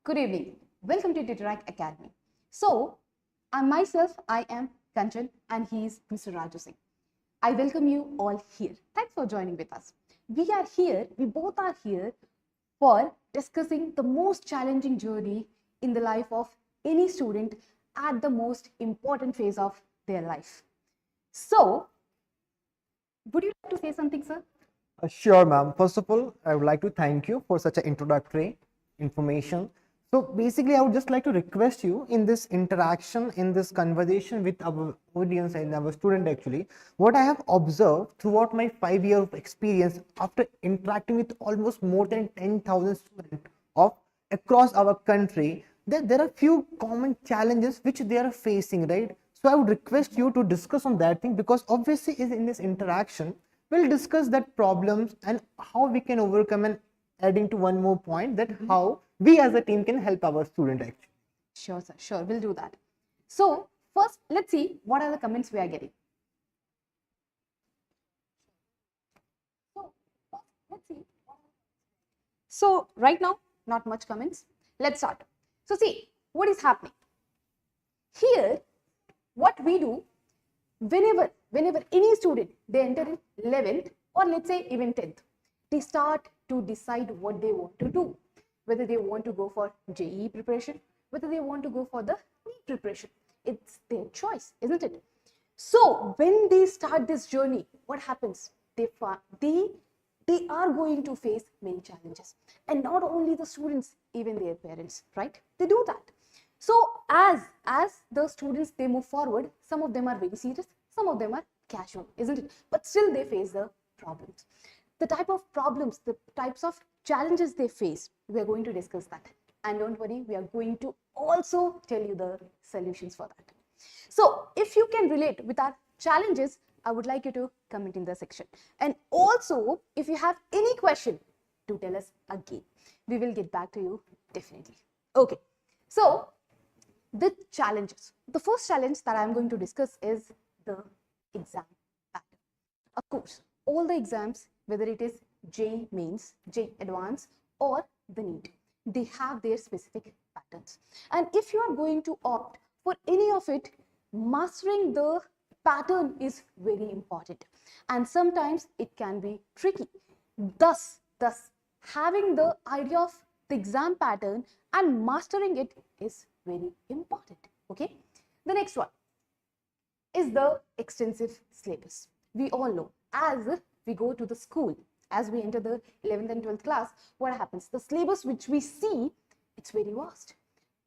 Good evening. Welcome to Tutorac Academy. So, I am Kanchan and he is Mr. Raju Singh. I welcome you all here. Thanks for joining with us. We both are here for discussing the most challenging journey in the life of any student at the most important phase of their life. So, would you like to say something, sir? Sure, ma'am. First of all, I would like to thank you for such an introductory information. So basically, I would just like to request you in this interaction, in this conversation with our audience and our student actually, what I have observed throughout my 5 years of experience after interacting with almost more than 10,000 students of across our country, that there are few common challenges which they are facing, right? So I would request you to discuss on that thing, because obviously is in this interaction, we'll discuss that problems and how we can overcome, and adding to one more point that how we as a team can help our student actually. Sure, sir. Sure, we'll do that. So, first, let's see what are the comments we are getting. Let's see. So, right now, not much comments. Let's start. So, see what is happening here. What we do whenever any student they enter in 11th or let's say even 10th, they start to decide what they want to do, whether they want to go for JEE preparation, whether they want to go for the NEET preparation. It's their choice, isn't it? So when they start this journey, what happens? They are going to face many challenges, and not only the students, even their parents, right? They do that. So as the students they move forward, some of them are very serious, some of them are casual, isn't it? But still they face the problems. The type of problems, the types of challenges they face, we are going to discuss that. And don't worry, we are going to also tell you the solutions for that. So if you can relate with our challenges, I would like you to comment in the section. And also, if you have any question, do tell us again. We will get back to you definitely. Okay. So the challenges. The first challenge that I'm going to discuss is the exam pattern. Of course, all the exams, whether it is JEE Mains, JEE Advanced or the NEET, they have their specific patterns. And if you are going to opt for any of it, mastering the pattern is very important. And sometimes it can be tricky. Thus, having the idea of the exam pattern and mastering it is very important. Okay. The next one is the extensive syllabus. We all know as we go to the school, as we enter the 11th and 12th class, what happens? The syllabus which we see, it's very vast.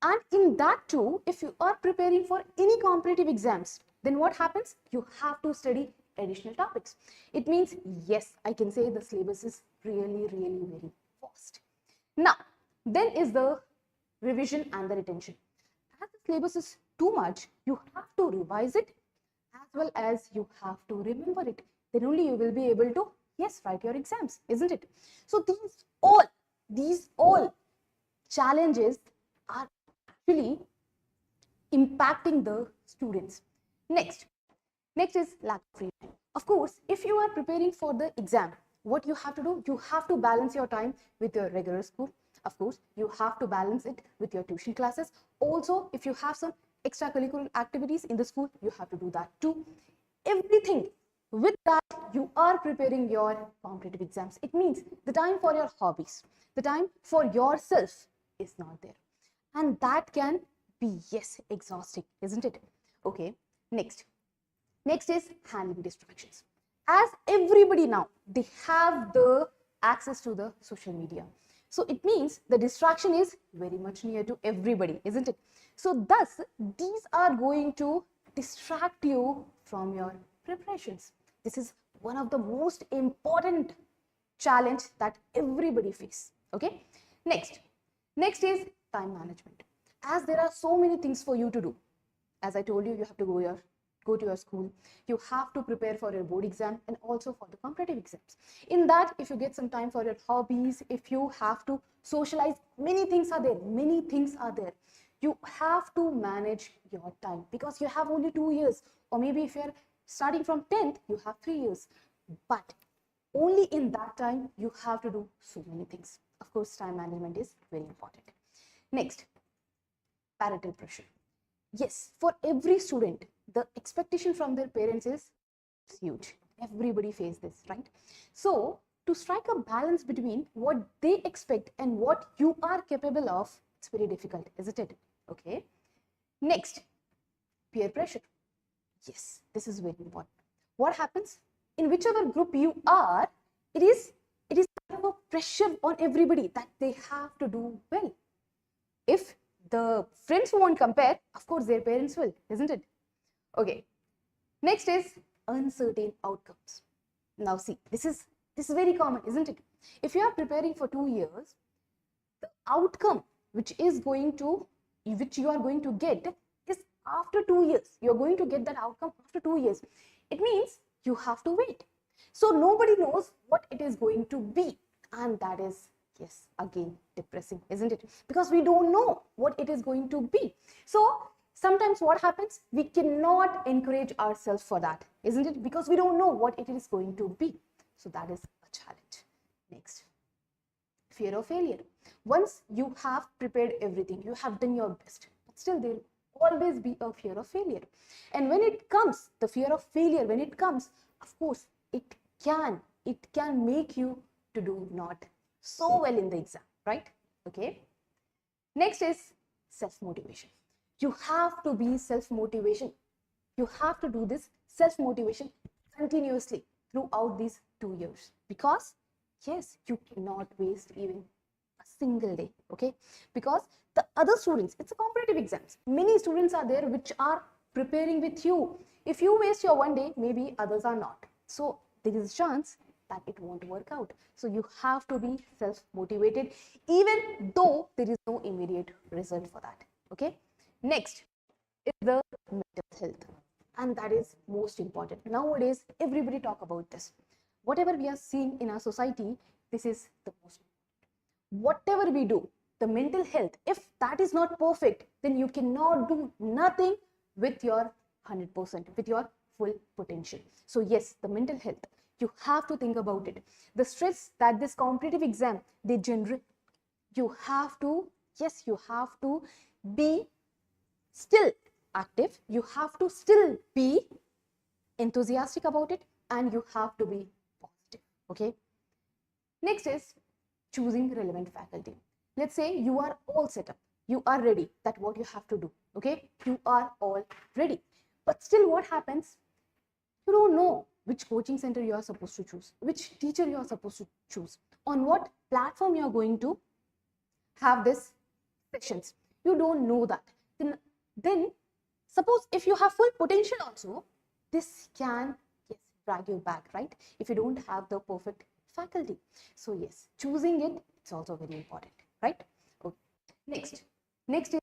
And in that too, if you are preparing for any competitive exams, then what happens? You have to study additional topics. It means, yes, I can say the syllabus is really very vast. Now, then is the revision and the retention. As the syllabus is too much, you have to revise it as well as you have to remember it. Then only you will be able to, yes, write your exams, isn't it? So these all challenges are actually impacting the students. Next is lack of free time. Of course, if you are preparing for the exam, what you have to do, you have to balance your time with your regular school. Of course, you have to balance it with your tuition classes. Also, if you have some extracurricular activities in the school, you have to do that too. Everything with that, you are preparing your competitive exams. It means the time for your hobbies, the time for yourself is not there. And that can be, yes, exhausting, isn't it? Okay, next is handling distractions. As everybody now, they have the access to the social media. So it means the distraction is very much near to everybody, isn't it? So thus, these are going to distract you from your preparations. This is one of the most important challenge that everybody faces. Okay. Next is time management. As there are so many things for you to do, as I told you, you have to go to your school, you have to prepare for your board exam and also for the competitive exams. In that, if you get some time for your hobbies, if you have to socialize, many things are there. You have to manage your time because you have only 2 years, or maybe if you're starting from 10th, you have 3 years. But only in that time, you have to do so many things. Of course, time management is very important. Next, parental pressure. Yes, for every student, the expectation from their parents is huge. Everybody faces this, right? So to strike a balance between what they expect and what you are capable of, it's very difficult, isn't it? Okay. Next, peer pressure. Yes, this is very important. What happens in whichever group you are, it is kind of a pressure on everybody that they have to do well. If the friends won't compare, of course their parents will, isn't it? Okay. Next is uncertain outcomes. Now see, this is very common, isn't it? If you are preparing for 2 years, the outcome which you are going to get is after 2 years. You are going to get that outcome after 2 years. It means you have to wait. So nobody knows what it is going to be, and that is, yes, again depressing, isn't it? Because we don't know what it is going to be. So sometimes what happens, we cannot encourage ourselves for that, isn't it? Because we don't know what it is going to be. So that is a challenge. Next, fear of failure. Once you have prepared everything, you have done your best, but still there will always be a fear of failure. And when it comes, the fear of failure, when it comes, of course, it can make you to do not so well in the exam, right? Okay. Next is self-motivation. You have to be self-motivation. You have to do this self-motivation continuously throughout these 2 years, because yes, you cannot waste even a single day, okay? Because the other students, it's a competitive exams. Many students are there which are preparing with you. If you waste your 1 day, maybe others are not. So there is a chance that it won't work out. So you have to be self-motivated, even though there is no immediate result for that, okay? Next is the mental health, and that is most important. Nowadays, everybody talk about this. Whatever we are seeing in our society, this is the most important. Whatever we do, the mental health, if that is not perfect, then you cannot do nothing with your 100%, with your full potential. So yes, the mental health, you have to think about it. The stress that this competitive exam they generate, you have to be still active, you have to still be enthusiastic about it, and you have to be positive, okay? Next is choosing relevant faculty. Let's say you are all set up, you are ready, that what you have to do, okay? You are all ready, but still what happens, you don't know which coaching center you are supposed to choose, which teacher you are supposed to choose, on what platform you are going to have this sessions. You don't know that. Then suppose if you have full potential also, this can, yes, drag you back, right? If you don't have the perfect faculty. So yes, choosing it's also very important, right? Okay. Next is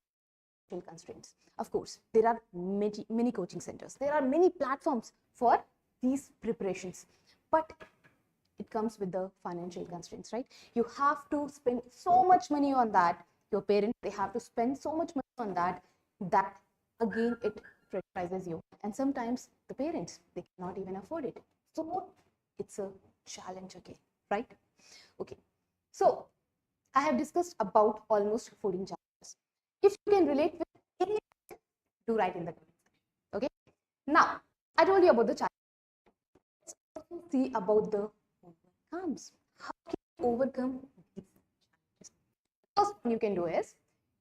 constraints. Of course, there are many coaching centers. There are many platforms for these preparations, but it comes with the financial constraints, right? You have to spend so much money on that. Your parents, they have to spend so much money on that again it pressurizes you, and sometimes the parents, they cannot even afford it. So it's a challenge again, right? Okay, so I have discussed about almost 14 challenges. If you can relate with any, do write in the comments. Okay, now I told you about the challenge. Let's also see about the overcomes. How can you overcome these challenges? First thing you can do is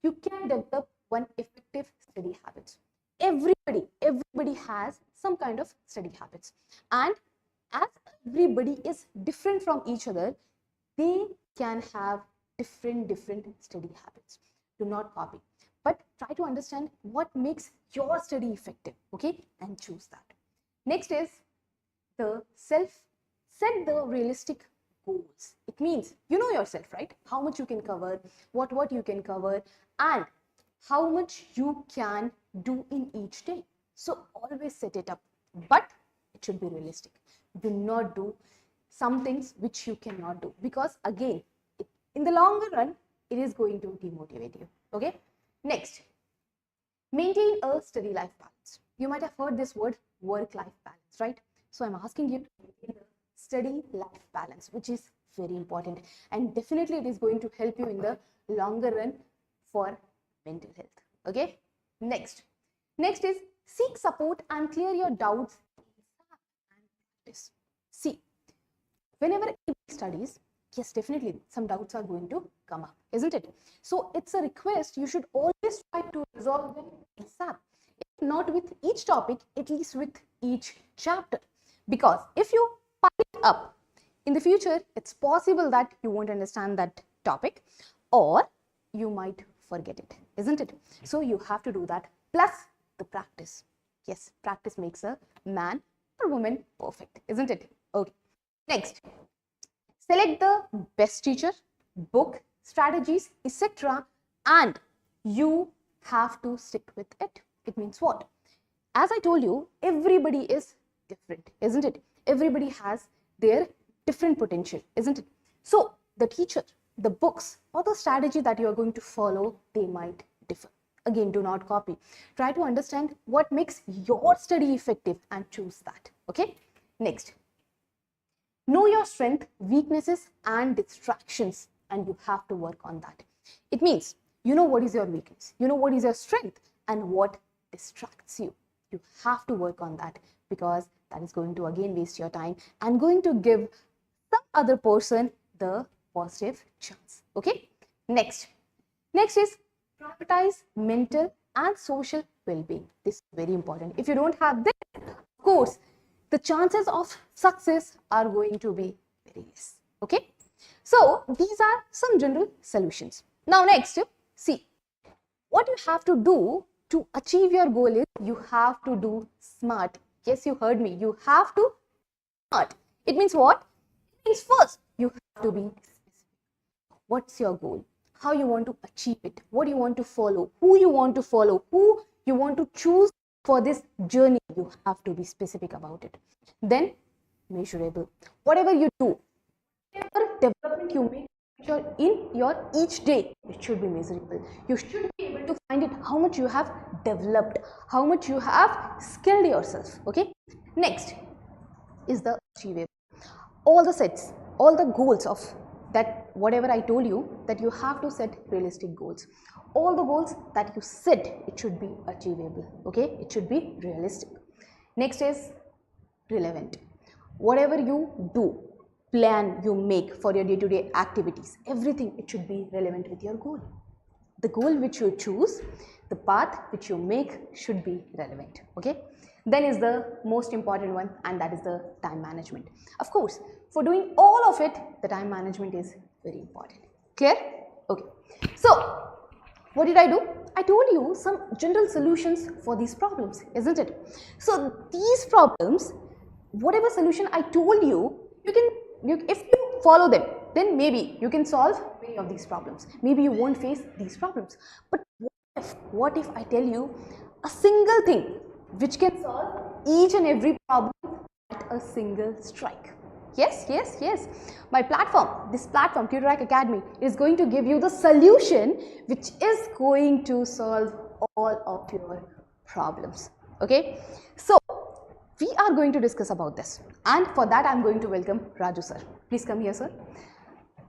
you can develop one effective study habits. Everybody has some kind of study habits, and as everybody is different from each other, they can have different study habits. Do not copy, but try to understand what makes your study effective, okay, and choose that. Next is the set the realistic goals. It means you know yourself, right? How much you can cover, what you can cover, and how much you can do in each day. So always set it up, but it should be realistic. Do not do some things which you cannot do, because again, in the longer run, it is going to demotivate you, okay? Next, maintain a study life balance. You might have heard this word, work-life balance, right? So I'm asking you to maintain a study life balance, which is very important, and definitely it is going to help you in the longer run for mental health. Okay, next is seek support and clear your doubts and practice. See, whenever anybody studies, yes, definitely some doubts are going to come up, isn't it? So it's a request, you should always try to resolve them ASAP. If not with each topic, at least with each chapter. Because if you pile it up, in the future, it's possible that you won't understand that topic or you might forget it, isn't it? So you have to do that, plus the practice. Yes, practice makes a man or woman perfect, isn't it? Okay. Next, select the best teacher, book, strategies, etc. and you have to stick with it. It means what? As I told you, everybody is different, isn't it? Everybody has their different potential, isn't it? So the teacher, the books, or the strategy that you are going to follow, they might differ. Again, do not copy. Try to understand what makes your study effective and choose that. Okay? Next, know your strength, weaknesses, and distractions, and you have to work on that. It means you know what is your weakness, you know what is your strength, and what distracts you. You have to work on that, because that is going to again waste your time and going to give some other person the positive chance. Okay? Next is prioritize mental and social well-being. This is very important. If you don't have this, of course, the chances of success are going to be very less. Okay? So these are some general solutions. Now next, see, what you have to do to achieve your goal is you have to do SMART. Yes, you heard me. You have to SMART. It means what? It means first, you have to be specific. What's your goal? How you want to achieve it? What you want to follow? Who you want to follow? Who you want to choose for this journey? You have to be specific about it. Then, measurable. Whatever you do, whatever development you make in your each day, it should be measurable. You should be able to find it, how much you have developed, how much you have skilled yourself. Okay? Next is the achievable. All the sets, all the goals of that, whatever I told you, that you have to set realistic goals. All the goals that you set, it should be achievable. Okay? It should be realistic. Next is relevant. Whatever you do, plan you make for your day-to-day activities, everything, it should be relevant with your goal. The goal which you choose, the path which you make should be relevant. Okay? Then is the most important one, and that is the time management. Of course, for doing all of it, the time management is very important. Clear? Okay. So, what did I do? I told you some general solutions for these problems, isn't it? So, these problems, whatever solution I told you, if you follow them, then maybe you can solve many of these problems. Maybe you won't face these problems. But what if I tell you a single thing which can solve each and every problem at a single strike? Yes, yes, yes. My platform, this platform, Tutorac Academy, is going to give you the solution which is going to solve all of your problems. Okay? So, we are going to discuss about this, and for that I am going to welcome Raju sir. Please come here, sir.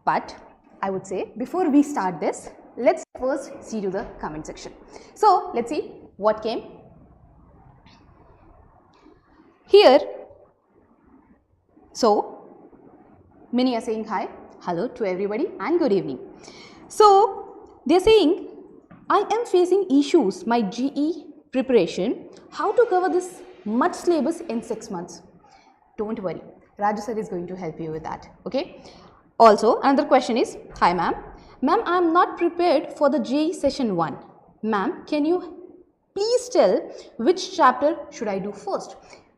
But I would say, before we start this, let's first see to the comment section. So let's see what came. Here, so many are saying hi, hello to everybody and good evening. So they are saying, I am facing issues, my JEE preparation, how to cover this much syllabus in 6 months. Don't worry, Raju sir is going to help you with that. Okay. Also, another question is, hi ma'am. Ma'am, I am not prepared for the JEE session 1. Ma'am, can you please tell which chapter should I do first?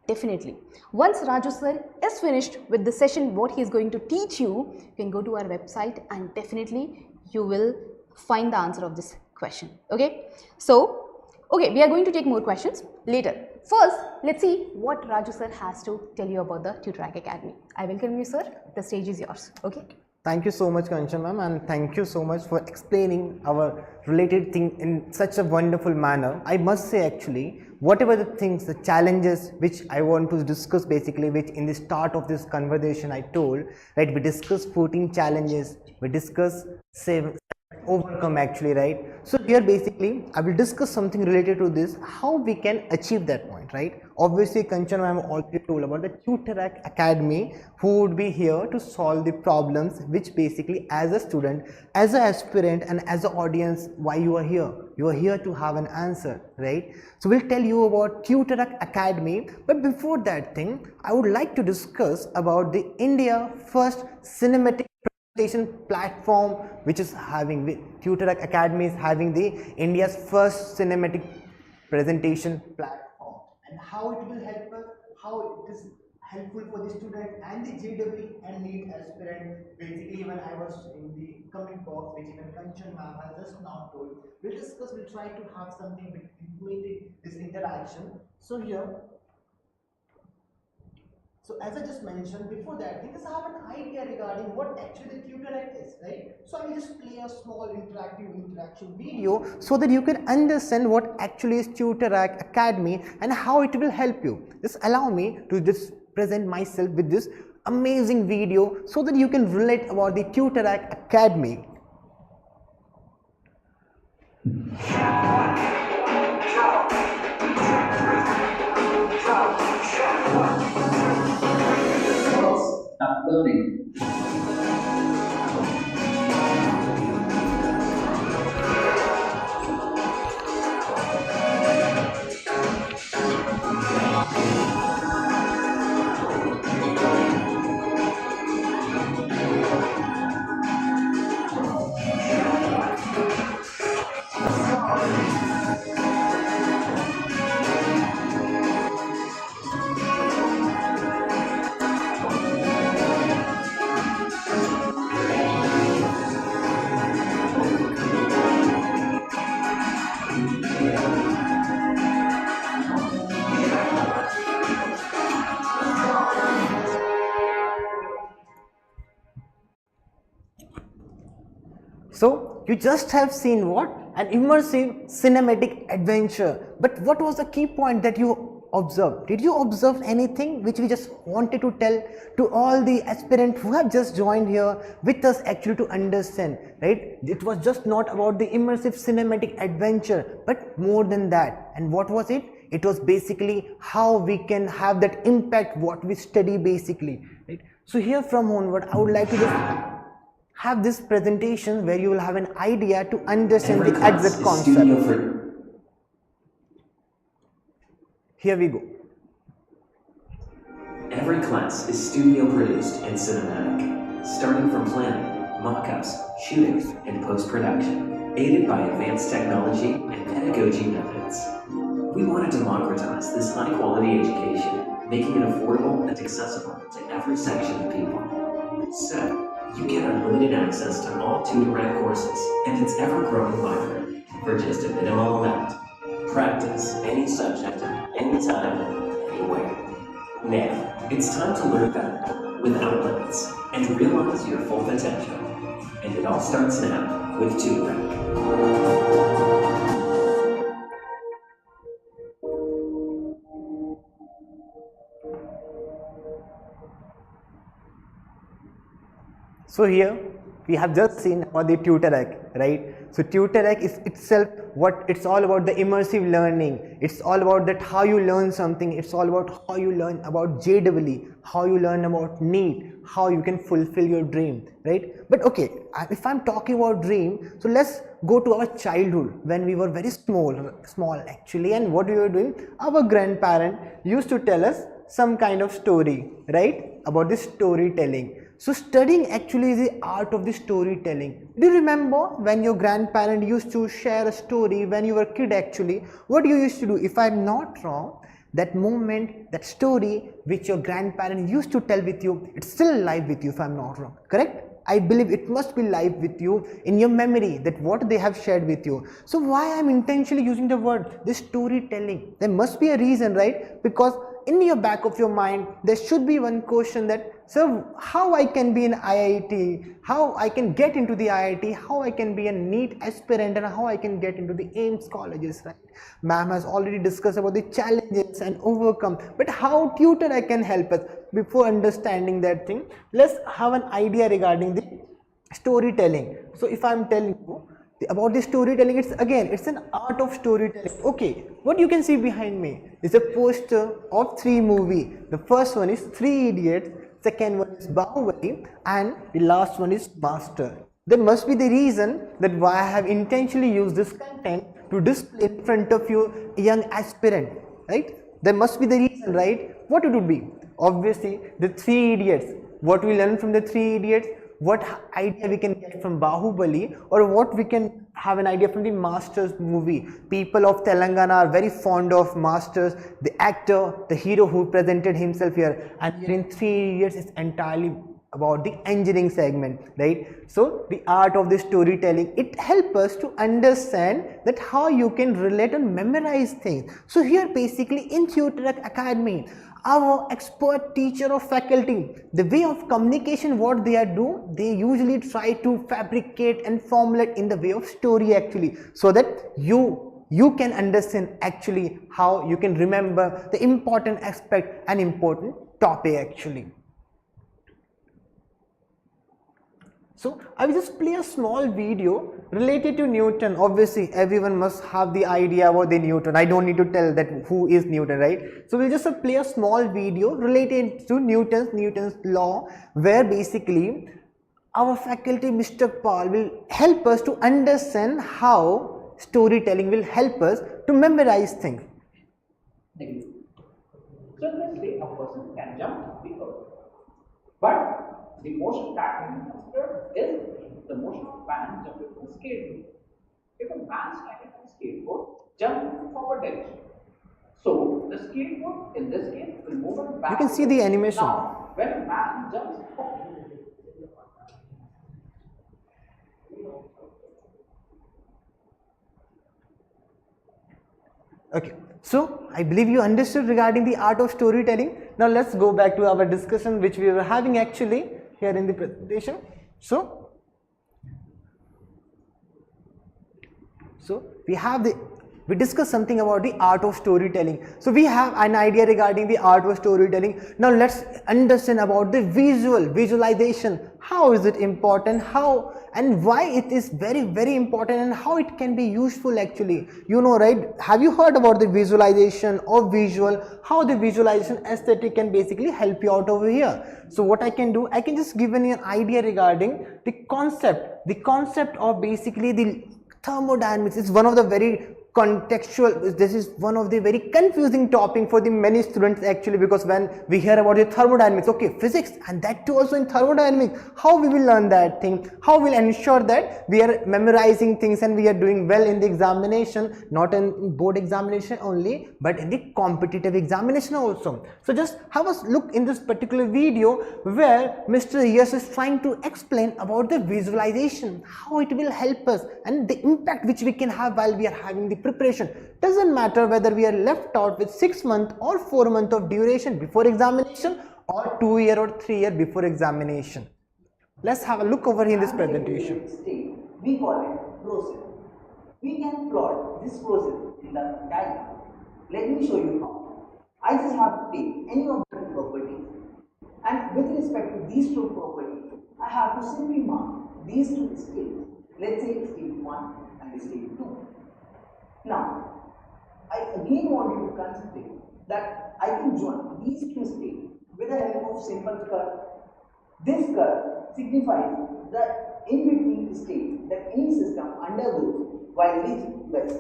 Definitely. Once Raju sir is finished with the session, what he is going to teach you, you can go to our website and definitely you will find the answer of this question. Okay. So, okay, we are going to take more questions later. First, let's see what Raju sir has to tell you about the Tutorac Academy. I welcome you, sir. The stage is yours. Okay. Thank you so much, Kanchan ma'am, and thank you so much for explaining our related thing in such a wonderful manner. I must say, actually, whatever the things, the challenges which I want to discuss, basically, which in the start of this conversation I told, right, we discussed 14 challenges, we discussed overcome actually, right? So here basically I will discuss something related to this, how we can achieve that point, right? Obviously Kanchan I am already told about the Tutorac Academy, who would be here to solve the problems which basically as a student, as an aspirant and as an audience, why you are here. You are here to have an answer, right? So we'll tell you about Tutorac Academy, but before that thing I would like to discuss about the India first cinematic presentation platform, which is having Tutorac Academy is having the India's first cinematic presentation platform, and how it will help us, how it is helpful for the student and the JEE and NEET aspirant. Basically, when I was in the comment box, which even Kanchan ma'am has just now told, we'll discuss, we'll try to have something with implementing this interaction. So here, so as I just mentioned before that, because I have an idea regarding what actually the Tutorac is, right? So I will just play a small interaction video so that you can understand what actually is Tutorac Academy and how it will help you. Just allow me to just present myself with this amazing video so that you can relate about the Tutorac Academy. Uploading. So you just have seen what? An immersive cinematic adventure. But what was the key point that you observed? Did you observe anything which we just wanted to tell to all the aspirants who have just joined here with us actually to understand, right? It was just not about the immersive cinematic adventure, but more than that. And what was it? It was basically how we can have that impact what we study basically, right? So here from onward, I would like to just have this presentation where you will have an idea to understand the exact concept. Here we go. Every class is studio produced and cinematic, starting from planning, mock-ups, shooting, and post-production, aided by advanced technology and pedagogy methods. We want to democratize this high-quality education, making it affordable and accessible to every section of people. So, you get unlimited access to all Tutorac courses and its ever-growing library for just a minimal amount. Practice any subject, anytime, anywhere. Now, it's time to learn better, without limits, and realize your full potential. And it all starts now with Tutorac. So here we have just seen about the Tutorac, right? So Tutorac is itself what it's all about, the immersive learning. It's all about that how you learn something. It's all about how you learn about JEE, how you learn about NEET, how you can fulfill your dream, right? But okay, if I'm talking about dream, so let's go to our childhood when we were very small actually, and what we were doing, our grandparent used to tell us some kind of story, right? About this storytelling. So studying actually is the art of the storytelling. Do you remember when your grandparent used to share a story when you were a kid actually? What you used to do? If I'm not wrong, that moment, that story which your grandparent used to tell with you, it's still alive with you if I'm not wrong, correct? I believe it must be live with you in your memory that what they have shared with you. So why I'm intentionally using the word, this storytelling? There must be a reason, right? Because in your back of your mind, there should be one question that, so how I can be an IIT, how I can get into the IIT, how I can be a NEET aspirant, and how I can get into the AIMS colleges, right? Ma'am has already discussed about the challenges and overcome, but how Tutorac can help us. Before understanding that thing, let's have an idea regarding the storytelling. So if I'm telling you, About the storytelling, it's an art of storytelling. Okay, what you can see behind me is a poster of 3 movies. The first one is 3 Idiots, second one is Bahubali, and the last one is Master. There must be the reason that why I have intentionally used this content to display in front of you young aspirant, right? There must be the reason, right? What it would be? Obviously, the 3 Idiots. What we learn from the 3 Idiots? What idea we can get from Bahubali, or what we can have an idea from the Masters movie. People of Telangana are very fond of Masters, the actor, the hero who presented himself here, and here in 3 years it's entirely about the engineering segment, right? So the art of the storytelling, it helps us to understand that how you can relate and memorize things. So here basically in Tutorac Academy, our expert teacher or faculty, the way of communication what they do, they usually try to fabricate and formulate in the way of story actually, so that you can understand actually how you can remember the important aspect and important topic actually. So I will just play a small video related to Newton. Obviously everyone must have the idea about the Newton. I don't need to tell that who is Newton, right? So we'll just play a small video related to Newton's law, where basically our faculty Mr. Paul will help us to understand how storytelling will help us to memorize things. So in this way a person can jump the earth. But the motion that we consider is the motion of man jumping from a skateboard. If a man standing on a skateboard jumps in the forward direction, so the skateboard in this case will move on back. You can see the animation. Now, when a man jumps forward, okay, so I believe you understood regarding the art of storytelling. Now let's go back to our discussion which we were having actually here in the presentation. So we discussed something about the art of storytelling. So we have an idea regarding the art of storytelling. Now let's understand about the visualization. How is it important? How and why it is very important, and how it can be useful actually. You know, right? Have you heard about the visualization or visual? How the visualization aesthetic can basically help you out over here. So what I can do, I can just give you an idea regarding the concept of basically the thermodynamics. Is one of the very contextual, this is one of the very confusing topic for the many students actually, because when we hear about the thermodynamics, okay, physics, and that too also in thermodynamics, how we will learn that thing, how we'll ensure that we are memorizing things and we are doing well in the examination, not in board examination only, but in the competitive examination also. So just have a look in this particular video where Mr. Yes is trying to explain about the visualization, how it will help us and the impact which we can have while we are having the preparation. Doesn't matter whether we are left out with 6 months or 4 months of duration before examination, or 2 years or 3 years before examination. Let's have a look over here in this presentation. State, we call it process. We can plot this process in the diagram. Let me show you how. I just have to take any of the properties, and with respect to these two properties, I have to simply mark these two states. Let's say state 1 and state 2. Now, I again want you to consider that I can join these two states with the help of simple curve. This curve signifies the in-between state that any system undergoes while reaching rest.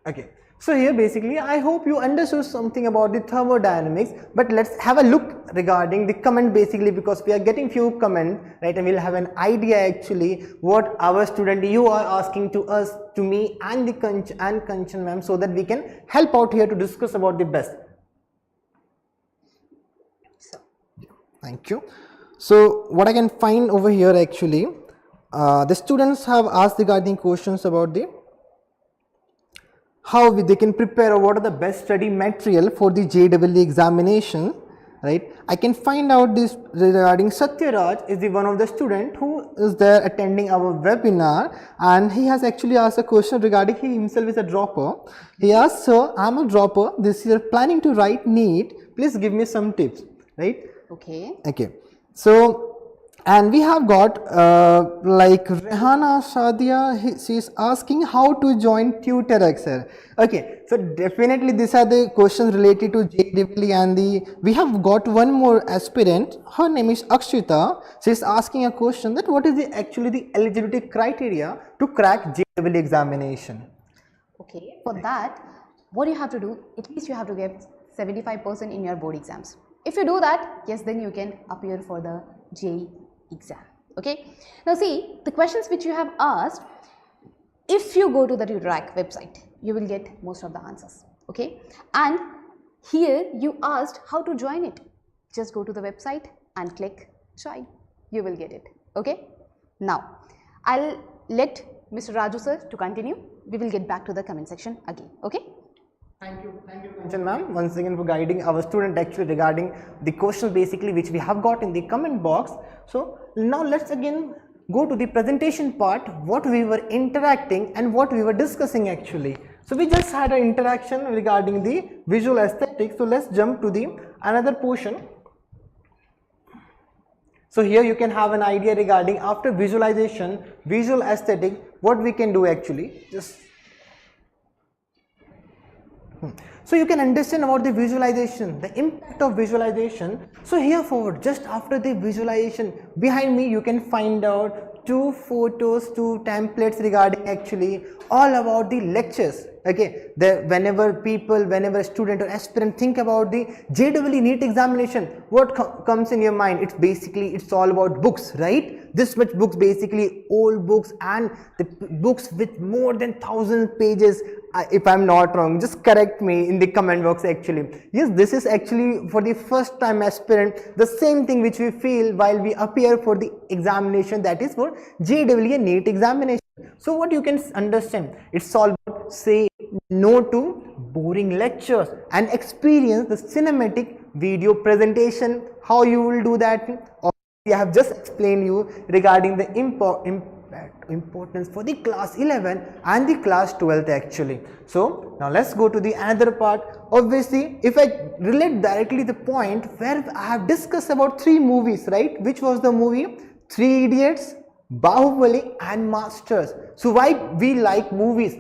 Okay, so here basically I hope you understood something about the thermodynamics, but let's have a look regarding the comment basically, because we are getting few comments, right, and we'll have an idea actually what our student you are asking to us, to me and the Kanchan ma'am, so that we can help out here to discuss about the best. Thank you. So what I can find over here actually, the students have asked regarding questions about the how they can prepare, or what are the best study material for the JEE examination, right? I can find out this regarding Satyaraj is the one of the student who is there attending our webinar, and he has actually asked a question regarding he himself is a dropper. He asked, sir, I'm a dropper this year planning to write NEET, please give me some tips, right? Okay. Okay, so And we have got like Rehana Shadia, she's asking how to join Tutorac, sir. Okay, so definitely these are the questions related to JEE, and we have got one more aspirant. Her name is Akshita. She's asking a question that what is actually the eligibility criteria to crack JEE examination. Okay, for that, what you have to do, at least you have to get 75% in your board exams. If you do that, yes, then you can appear for the JEE exam. Okay, now see, the questions which you have asked, if you go to the Tutorac website, you will get most of the answers. Okay, and here you asked how to join it. Just go to the website and click join. You will get it. Okay, now I'll let Mr. Raju sir to continue. We will get back to the comment section again. Okay. Thank you, Kanchan ma'am, once again for guiding our student actually regarding the questions basically which we have got in the comment box. So now let's again go to the presentation part, what we were interacting and what we were discussing actually. So we just had an interaction regarding the visual aesthetics. So let's jump to the another portion. So here you can have an idea regarding after visualization, visual aesthetic, what we can do actually. So you can understand about the visualization, the impact of visualization. So here forward, just after the visualization, behind me you can find out 2 photos, 2 templates regarding actually all about the lectures. Okay, whenever student or aspirant think about the JEE NEET examination, what comes in your mind? It's all about books, right? This much books, basically old books and the books with more than 1,000 pages. If I'm not wrong, just correct me in the comment box actually. Yes, this is actually for the first time aspirant, the same thing which we feel while we appear for the examination, that is for JEE NEET examination. So what you can understand, it's all about say no to boring lectures and experience the cinematic video presentation. How you will do that? I have just explained you regarding the importance for the class 11 and the class 12th actually. So now let's go to the another part. Obviously, if I relate directly the point where I have discussed about 3 movies, right? Which was the movie? 3 Idiots, Bahubali and Masters. So why we like movies?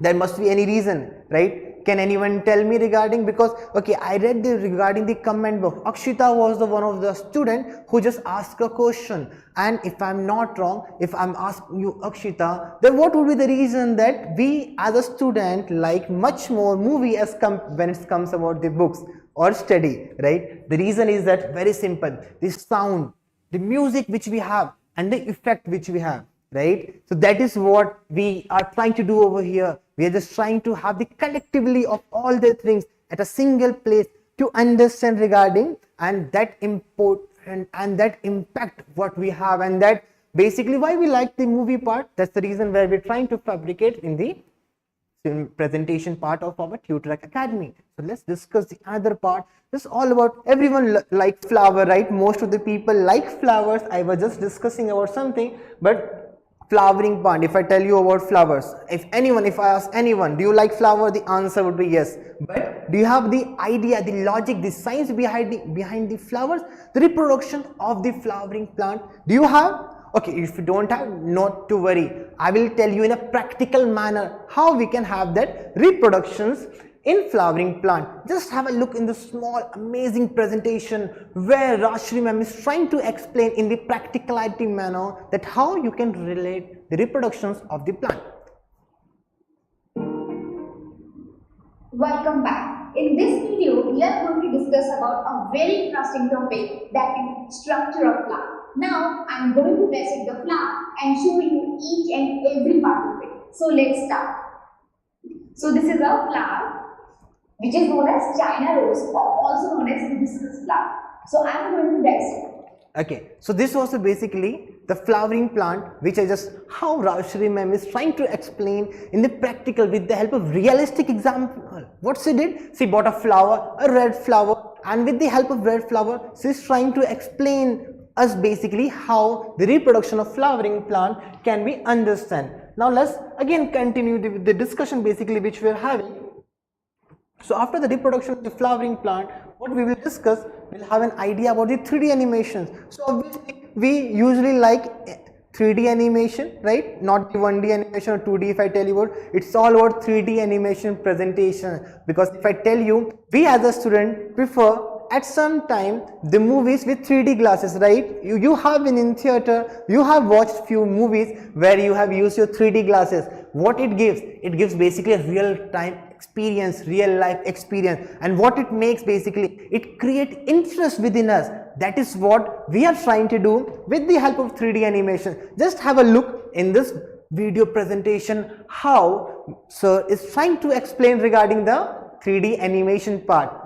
There must be any reason, right? Can anyone tell me regarding? Because okay, I read regarding the comment box, Akshita was the one of the student who just asked a question, and if I'm not wrong, if I'm asking you Akshita, then what would be the reason that we as a student like much more movie as when it comes about the books or study, right? The reason is that very simple, the sound, the music which we have and the effect which we have, right? So that is what we are trying to do over here. We are just trying to have the collectively of all the things at a single place to understand regarding and that important and that impact what we have, and that basically why we like the movie part. That's the reason where we're trying to fabricate in the presentation part of our Tutorac Academy. So let's discuss the other part. This is all about everyone like flower, right? Most of the people like flowers. I was just discussing about something, but flowering part, if I tell you about flowers, if I ask anyone, do you like flower? The answer would be yes. But do you have the idea, the logic, the science behind the flowers, the reproduction of the flowering plant? Do you have? Okay, if you don't have, not to worry. I will tell you in a practical manner how we can have that reproductions in flowering plant. Just have a look in the small amazing presentation where Rashri ma'am is trying to explain in the practicality manner that how you can relate the reproductions of the plant. Welcome back. In this video, we are going to discuss about a very interesting topic, that is structure of plant. Now, I am going to dissect the plant and show you each and every part of it. So let's start. So this is a flower which is known as China rose, or also known as hibiscus flower. So I am going to dissect. Okay, so this was basically the flowering plant which I just how Rashri ma'am is trying to explain in the practical with the help of realistic example. What she did, she bought a flower, a red flower, and with the help of red flower she is trying to explain us basically how the reproduction of flowering plant can be understand. Now let's again continue the discussion basically which we are having. So after the reproduction of the flowering plant, what we will discuss, we'll have an idea about the 3D animations. So obviously we usually like 3D animation, right? Not the 1D animation or 2D. If I tell you about, it's all about 3D animation presentation, because if I tell you, we as a student prefer at some time the movies with 3D glasses, right? You have been in theater, you have watched few movies where you have used your 3D glasses. What it gives basically a real time experience, real life experience. And what it makes basically, it creates interest within us. That is what we are trying to do with the help of 3D animation. Just have a look in this video presentation how sir is trying to explain regarding the 3D animation part.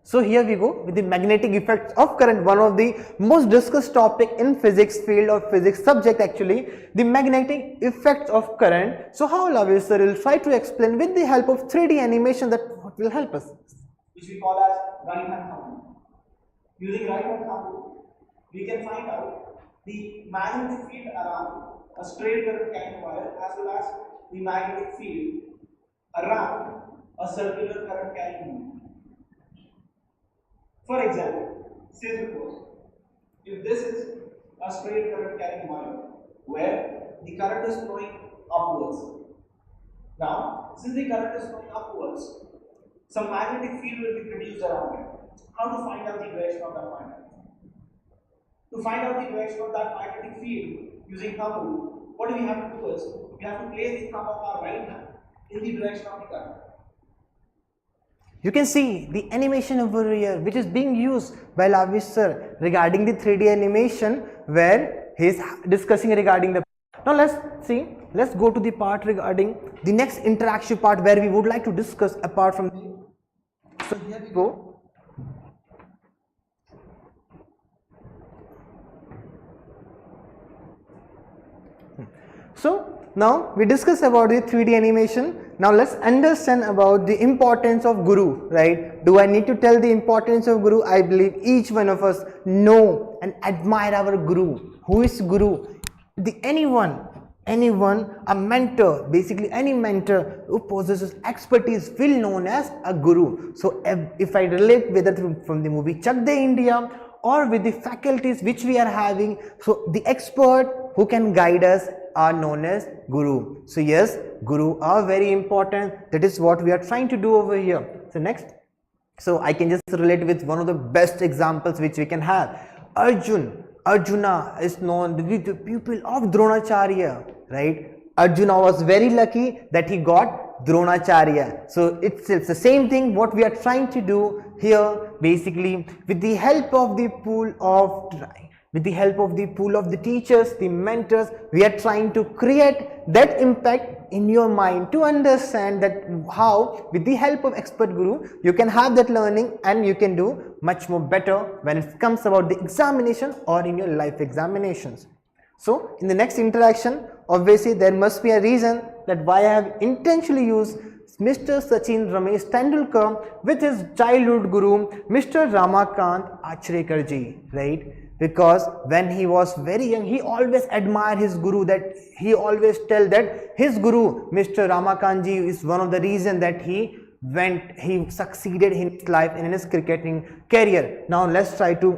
So here we go with the magnetic effects of current, one of the most discussed topic in physics field or physics subject actually, the magnetic effects of current. So how Lavish sir will try to explain with the help of 3D animation that what will help us. Which we call as right hand thumb rule. Using right hand thumb rule, we can find out the magnetic field around a straight current carrying wire as well as the magnetic field around a circular current carrying wire. For example, say suppose if this is a straight current carrying wire where the current is flowing upwards. Now, since the current is flowing upwards, some magnetic field will be produced around it. How to find out the direction of that magnetic field? To find out the direction of that magnetic field using thumb rule, what we have to do is we have to place the thumb of our right hand in the direction of the current. You can see the animation over here which is being used by Lavish sir regarding the 3D animation where he is discussing regarding the. Now let's go to the part regarding the next interaction part where we would like to discuss apart from the. So here we go. So now we discuss about the 3D animation. Now let's understand about the importance of Guru, right? Do I need to tell the importance of Guru? I believe each one of us know and admire our Guru. Who is Guru? Anyone, a mentor, basically any mentor who possesses expertise will known as a Guru. So if I relate whether from the movie Chak De India or with the faculties which we are having, so the expert who can guide us are known as Guru. So yes, Guru are very important. That is what we are trying to do over here. So next, so I can just relate with one of the best examples which we can have. Arjuna is known to be the pupil of Dronacharya, right? Arjuna was very lucky that he got Dronacharya. So it's the same thing what we are trying to do here, basically with the help of the pool of the teachers, the mentors, we are trying to create that impact in your mind to understand that how with the help of expert Guru you can have that learning and you can do much more better when it comes about the examination or in your life examinations. So in the next interaction, obviously there must be a reason that why I have intentionally used Mr. Sachin Ramesh Tendulkar with his childhood guru Mr. Ramakant Achrekar, right? Because when he was very young, he always admired his guru, that he always tell that his guru Mr. Ramakant ji is one of the reason that he succeeded in his life and in his cricketing career. Now let's try to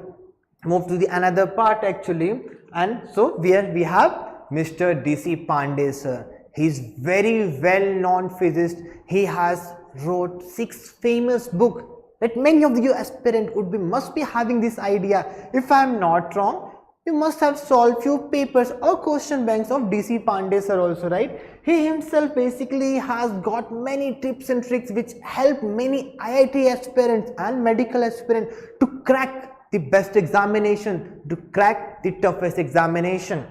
move to the another part actually, and so where we have Mr. DC Pandey sir. He is very well known physicist. He has wrote 6 famous books that many of you aspirant must be having this idea. If I am not wrong, you must have solved few papers or question banks of DC Pandey sir also, right? He himself basically has got many tips and tricks which help many IIT aspirants and medical aspirants to crack the best examination, to crack the toughest examination.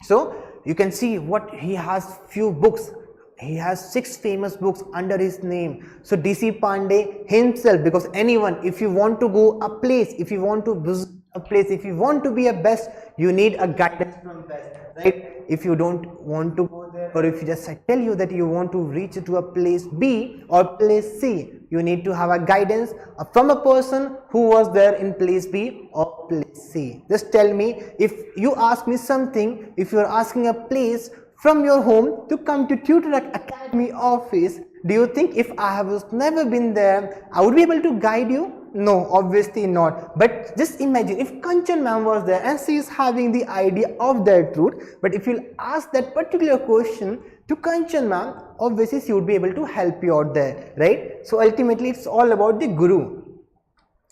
So you can see what he has few books. He has 6 famous books under his name. So DC Pandey himself, because anyone, if you want to go a place, if you want to visit a place, if you want to be a best, you need a guidance from best, right? If you don't want to go there, or if you just tell you that you want to reach to a place B or place C, you need to have a guidance from a person who was there in place B or place C. Just tell me, if you ask me something, if you are asking a place from your home to come to Tutorac Academy office, do you think if I have never been there, I would be able to guide you? No, obviously not. But just imagine if Kanchan ma'am was there and she is having the idea of that route, but if you ask that particular question to Kanchan ma'am, obviously she would be able to help you out there, right? So ultimately it's all about the guru.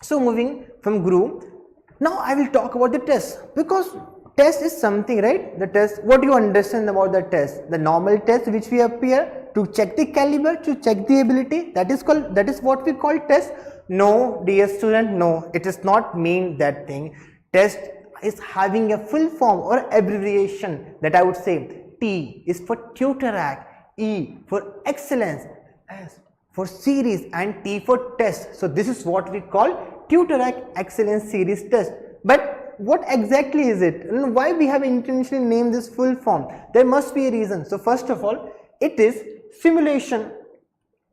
So moving from guru, now I will talk about the test, because test is something, right? The test, what do you understand about the test? The normal test which we appear to check the caliber, to check the ability, that is what we call test. No, dear student, no, it does not mean that thing. Test is having a full form or abbreviation, that I would say. T is for Tutorac, E for excellence, S for series, and T for test. So this is what we call Tutorac Excellence Series Test. But what exactly is it, and why we have intentionally named this full form? There must be a reason. So first of all, it is simulation.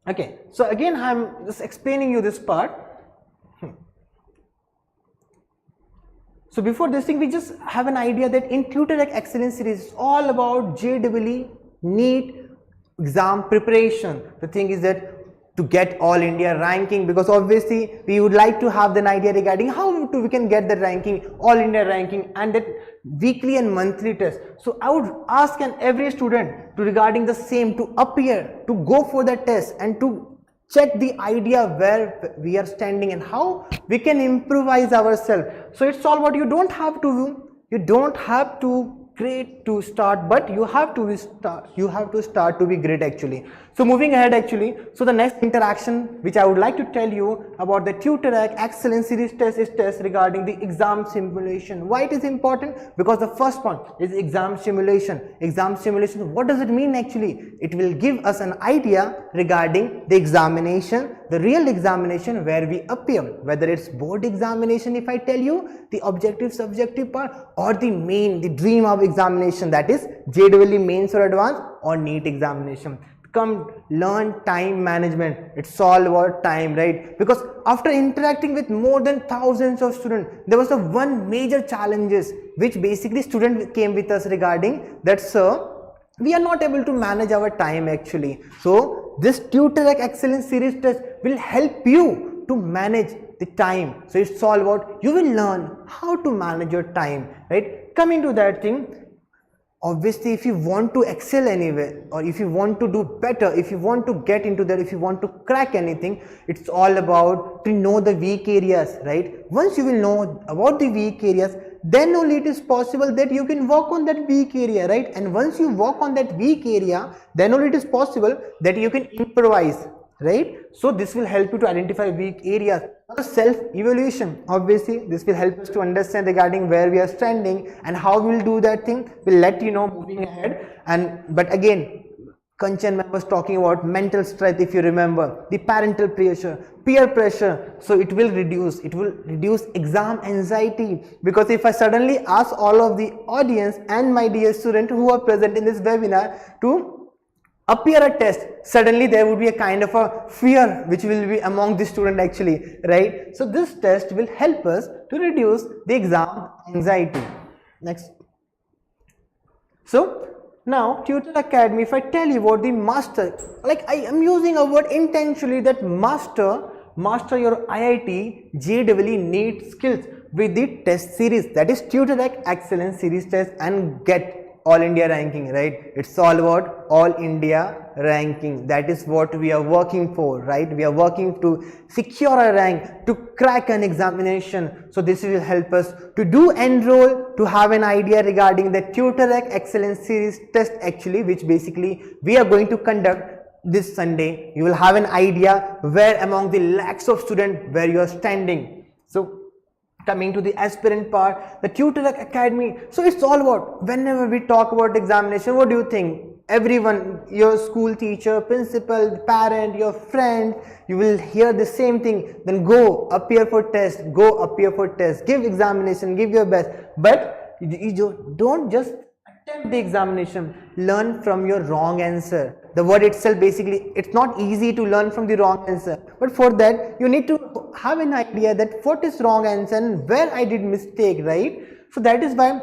Okay, so again I am just explaining you this part. So before this thing, we just have an idea that in Tutorac Excellence Series, it's all about JEE NEET exam preparation. The thing is that to get all India ranking, because obviously we would like to have an idea regarding how we can get the ranking, all India ranking, and that weekly and monthly test. So I would ask every student to regarding the same, to appear, to go for the test and to check the idea where we are standing and how we can improvise ourselves. So it's all about, you don't have to great to start, but you have to start to be great actually. So moving ahead actually, so the next interaction which I would like to tell you about the Tutorac Excellence Series Test is test regarding the exam simulation. Why it is important? Because the first one is exam simulation. Exam simulation, what does it mean actually? It will give us an idea regarding the examination, the real examination where we appear, whether it's board examination, if I tell you the objective subjective part, or the dream of examination, that is JEE mains or advanced or NEET examination. Come learn time management. It's all about time, right? Because after interacting with more than thousands of students, there was one major challenges which basically students came with us regarding that, sir, we are not able to manage our time actually. So this Tutorac Excellence Series test will help you to manage the time. So it's all about, you will learn how to manage your time, right? Coming to that thing, obviously if you want to excel anywhere, or if you want to do better, if you want to get into that, if you want to crack anything, it's all about to know the weak areas, right? Once you will know about the weak areas, then only it is possible that you can work on that weak area, right? And once you work on that weak area, then only it is possible that you can improvise, right? So this will help you to identify weak areas. Self-evaluation, obviously this will help us to understand regarding where we are standing and how we will do that thing. We'll let you know moving ahead. But again, Kanchan ma'am was talking about mental strength, if you remember, the parental pressure, peer pressure. So it will reduce exam anxiety, because if I suddenly ask all of the audience and my dear student who are present in this webinar to appear a test, suddenly there would be a kind of a fear which will be among the student actually, right? So this test will help us to reduce the exam anxiety. Next. So now Tutorac Academy, if I tell you about the master, like I am using a word intentionally, that master your IIT JEE NEET skills with the test series, that is Tutorac Excellence Series Test, and get all India ranking, right? It's all about all India ranking. That is what we are working for, right? We are working to secure a rank, to crack an examination. So this will help us to do enroll, to have an idea regarding the Tutorac Excellence Series Test actually, which basically we are going to conduct this Sunday. You will have an idea where among the lakhs of students where you are standing. So coming to the aspirant part, the Tutorac Academy. So it's all about, whenever we talk about examination, what do you think? Everyone, your school teacher, principal, parent, your friend, you will hear the same thing. Then go appear for test, give examination, give your best. But you don't just attempt the examination, learn from your wrong answer. The word itself basically, it's not easy to learn from the wrong answer, but for that you need to have an idea that what is wrong answer and where I did mistake, right? So that is why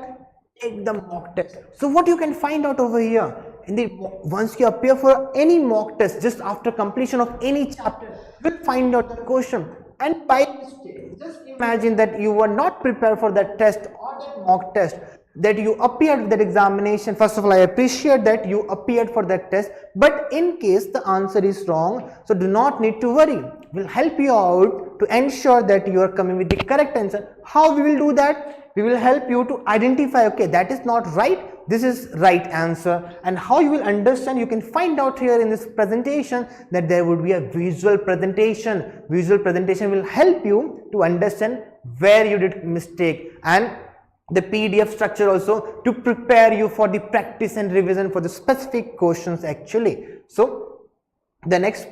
take the mock test. So what you can find out over here, once you appear for any mock test, just after completion of any chapter, you will find out the question and by mistake, just imagine that you were not prepared for that test or that mock test, that you appeared that examination. First of all, I appreciate that you appeared for that test, but in case the answer is wrong, so do not need to worry. We'll help you out to ensure that you are coming with the correct answer. How we will do that? We will help you to identify, okay, that is not right, this is right answer. And how you will understand, you can find out here in this presentation that there would be a visual presentation. Visual presentation will help you to understand where you did mistake, and the PDF structure also to prepare you for the practice and revision for the specific questions actually. So the next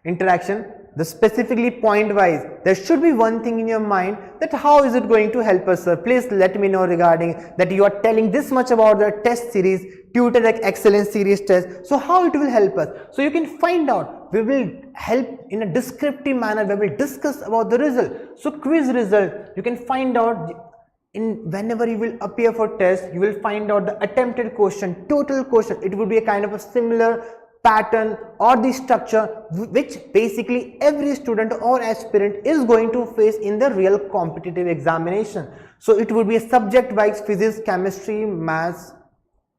interaction, the specifically point wise, there should be one thing in your mind, that how is it going to help us, sir? Please let me know regarding that you are telling this much about the test series, Tutorac Excellence Series test. So how it will help us? So you can find out. We will help in a descriptive manner. We will discuss about the result. So quiz result, you can find out in whenever you will appear for test, you will find out the attempted question, total question. It will be a kind of a similar pattern or the structure which basically every student or aspirant is going to face in the real competitive examination. So it would be a subject wise, physics, chemistry, maths,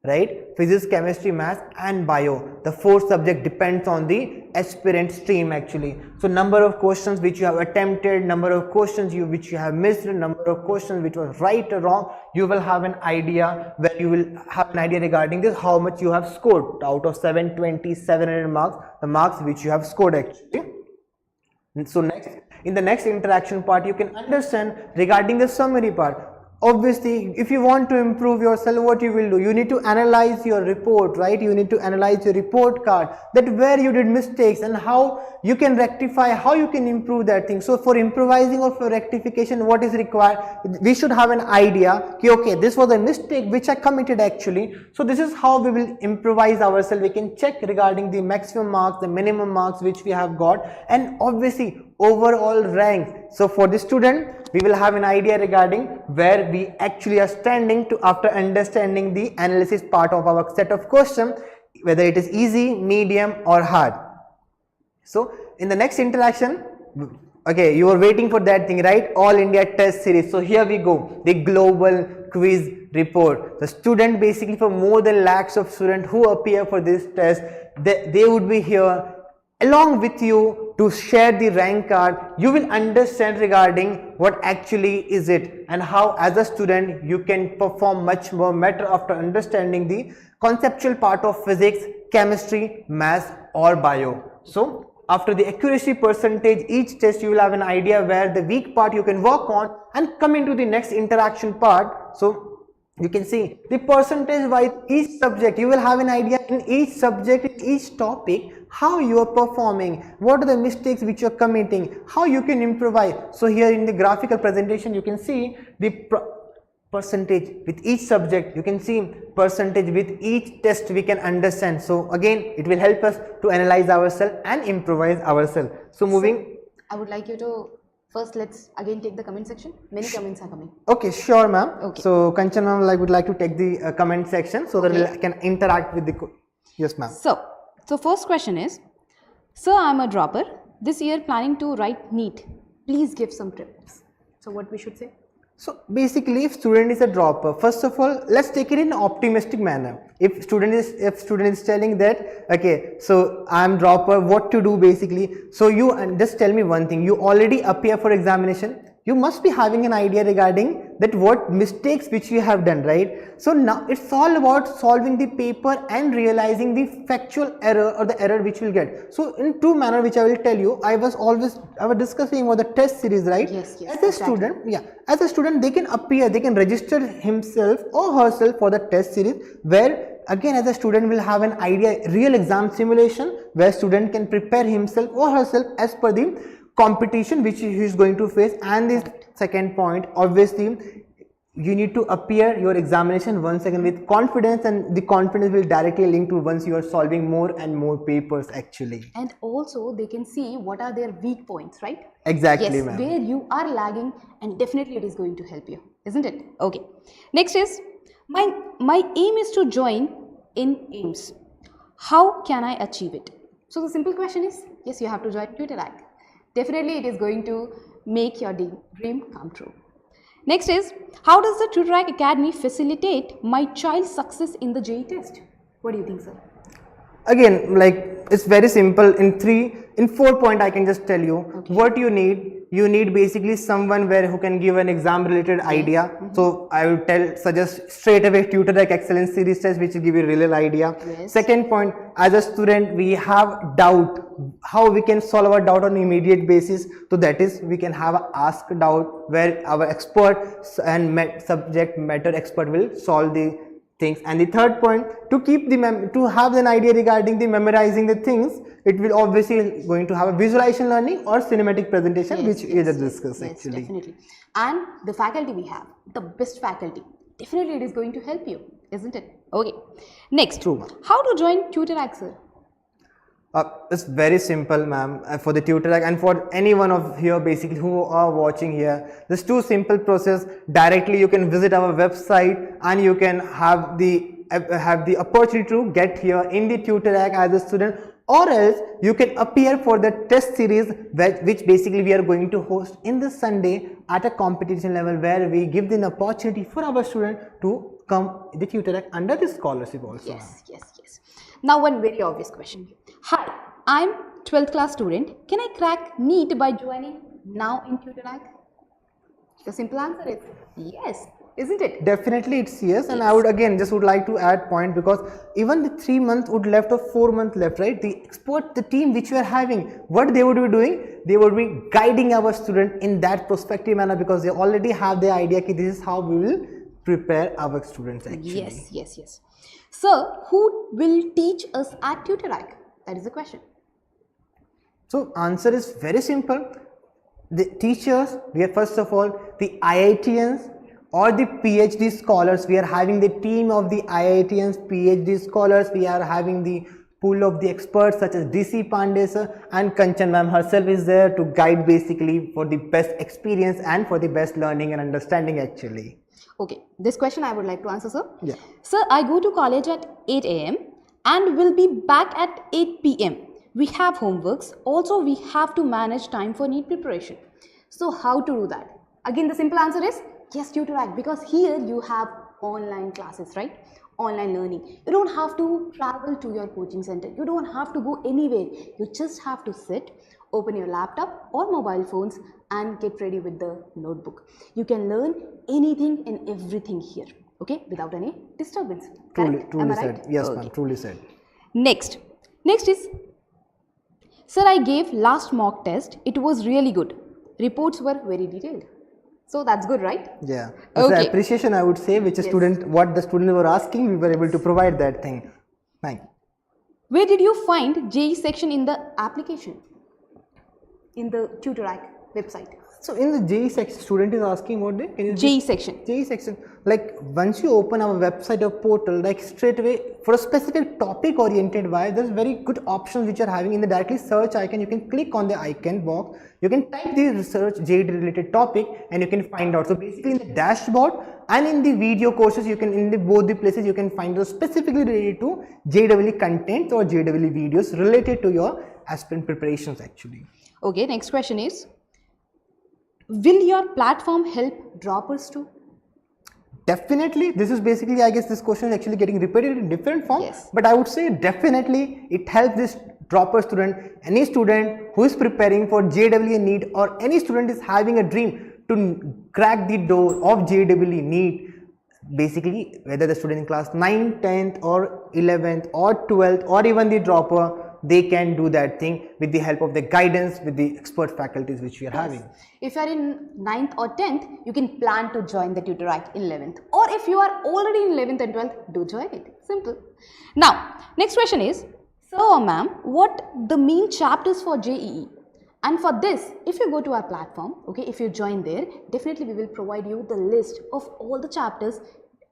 right? Physics, chemistry, maths and bio. The fourth subject depends on the aspirant stream actually. So number of questions which you have attempted, number of questions which you have missed, number of questions which was right or wrong, you will have an idea, where you will have an idea regarding this, how much you have scored out of 720, 700 marks, the marks which you have scored actually. So next, in the next interaction part, you can understand regarding the summary part. Obviously, if you want to improve yourself, what you will do? You need to analyze your report, right? You need to analyze your report card, that where you did mistakes and how you can rectify, how you can improve that thing. So for improvising or for rectification, what is required? We should have an idea, okay, this was a mistake which I committed actually. So this is how we will improvise ourselves. We can check regarding the maximum marks, the minimum marks which we have got, and obviously overall rank. So for the student, we will have an idea regarding where we actually are standing to after understanding the analysis part of our set of questions, whether it is easy, medium or hard. So in the next interaction, okay, you are waiting for that thing, right? All India test series. So here we go, the global quiz report. The student, basically for more than lakhs of students who appear for this test, they would be here along with you to share the rank card. You will understand regarding what actually is it and how as a student you can perform much more better after understanding the conceptual part of physics, chemistry, maths or bio. So after the accuracy percentage, each test you will have an idea where the weak part you can work on, and come into the next interaction part. So you can see the percentage wise each subject, you will have an idea in each subject, in each topic, how you are performing, what are the mistakes which you are committing, how you can improvise. So here in the graphical presentation you can see the percentage with each subject, you can see percentage with each test we can understand. So again it will help us to analyze ourselves and improvise ourselves. So moving, I would like you to first let's again take the comment section. Many comments are coming. okay, sure ma'am. Okay. So Kanchan ma'am, I would like to take the comment section so that Okay. we can interact with the yes ma'am. So first question is, sir, I'm a dropper. This year planning to write NEET. Please give some tips. So what we should say? So basically, if student is a dropper, first of all, let's take it in an optimistic manner. If student is telling that, okay, so I'm dropper, what to do basically? So you just tell me one thing. You already appear for examination. You must be having an idea regarding that what mistakes which you have done, right? So now it's all about solving the paper and realizing the factual error or the error which you will get. So in two manner which I will tell you, I was discussing about the test series, right? Yes, As a student, as a student they can appear, they can register himself or herself for the test series, where again as a student will have an idea, real exam simulation, where student can prepare himself or herself as per the competition which he is going to face. And this second point, obviously you need to appear your examination once again with confidence, and the confidence will directly link to once you are solving more and more papers actually. And also they can see what are their weak points, right? Exactly, Yes, ma'am. where you are lagging, and definitely it is going to help you, isn't it? Okay. Next is, my aim is to join in AIMS. How can I achieve it? So the simple question is, yes, you have to join Tutorac. Definitely it is going to make your dream come true. Next is, how does the Tutorac Academy facilitate my child's success in the JEE test? What do you think, sir? Again, like it's very simple. In 4 points, I can just tell you what you need. You need basically someone who can give an exam related idea. So I will suggest straight away Tutorac Excellence Series test, which will give you a real idea. Second point, as a student, we have doubt, how we can solve our doubt on an immediate basis. So that is, we can have a ask doubt where our expert and subject matter expert will solve the things. And the third point, to have an idea regarding the memorizing the things, it will obviously going to have a visualization learning or cinematic presentation, which we just discussed actually. Definitely. And the faculty we have, the best faculty, definitely it is going to help you, isn't it? Okay. Next, how to join Tutorac, sir? It's very simple, ma'am. For the Tutorac and for anyone of here basically who are watching here, there's two simple process. Directly you can visit our website and you can have the opportunity to get here in the Tutorac as a student, or else you can appear for the test series which basically we are going to host in this Sunday at a competition level, where we give the opportunity for our student to come the Tutorac under the scholarship also. Yes. Now one very obvious question. Hi, I'm 12th class student. Can I crack NEET by joining now in Tutorac? The simple answer is yes, isn't it? Definitely it's yes. And I would again would like to add point, because even the 3 months would left or 4 months left, right? The team which we are having, what they would be doing, they would be guiding our student in that prospective manner, because they already have the idea that this is how we will prepare our students actually. Yes. Sir, who will teach us at Tutorac? That is the question. So answer is very simple. The teachers, we are first of all the IITians or the PhD scholars. We are having the team of the IITians, PhD scholars. We are having the pool of the experts such as DC Pandey sir, and Kanchan ma'am herself is there to guide basically for the best experience and for the best learning and understanding actually. Okay, this question I would like to answer, sir. Yeah. Sir, I go to college at 8 a.m. and will be back at 8 p.m. We have homeworks. Also, we have to manage time for NEET preparation. So, how to do that? Again, the simple answer is yes, Tutorac, because here you have online classes, right? Online learning. You don't have to travel to your coaching center. You don't have to go anywhere. You just have to sit, open your laptop or mobile phones and get ready with the notebook. You can learn anything and everything here, okay, without any disturbance. Truly Am I said. right? Yes, Okay. ma'am, truly said. Next is, sir, I gave last mock test. It was really good. Reports were very detailed. So that's good, right? Yeah. It's the appreciation, I would say, which a student, what the student were asking, we were able to provide that thing. Thank you. Where did you find JEE section in the application? In the Tutorac website. So in the JEE section, student is asking what they can you JEE section. JEE section. Like once you open our website or portal, like straight away for a specific topic oriented wise, there's very good options which are having in the directly search icon. You can click on the icon box. You can type the research JEE related topic and you can find out. So basically in the dashboard and in the video courses, you can both the places you can find those specifically related to JEE content or JEE videos related to your aspirant preparations actually. Okay, next question is, will your platform help droppers too? Definitely. This is basically, I guess this question is actually getting repeated in different form. Yes. But I would say definitely it helps this dropper student, any student who is preparing for JEE NEET, or any student is having a dream to crack the door of JEE NEET. Basically, whether the student in class 9th, 10th or 11th or 12th or even the dropper, they can do that thing with the help of the guidance with the expert faculties which we are having. If you are in 9th or 10th, you can plan to join the Tutorac in 11th. Or if you are already in 11th and 12th, do join it. Simple. Now, next question is, sir or ma'am, what the main chapters for JEE? And for this, if you go to our platform, okay, if you join there, definitely we will provide you the list of all the chapters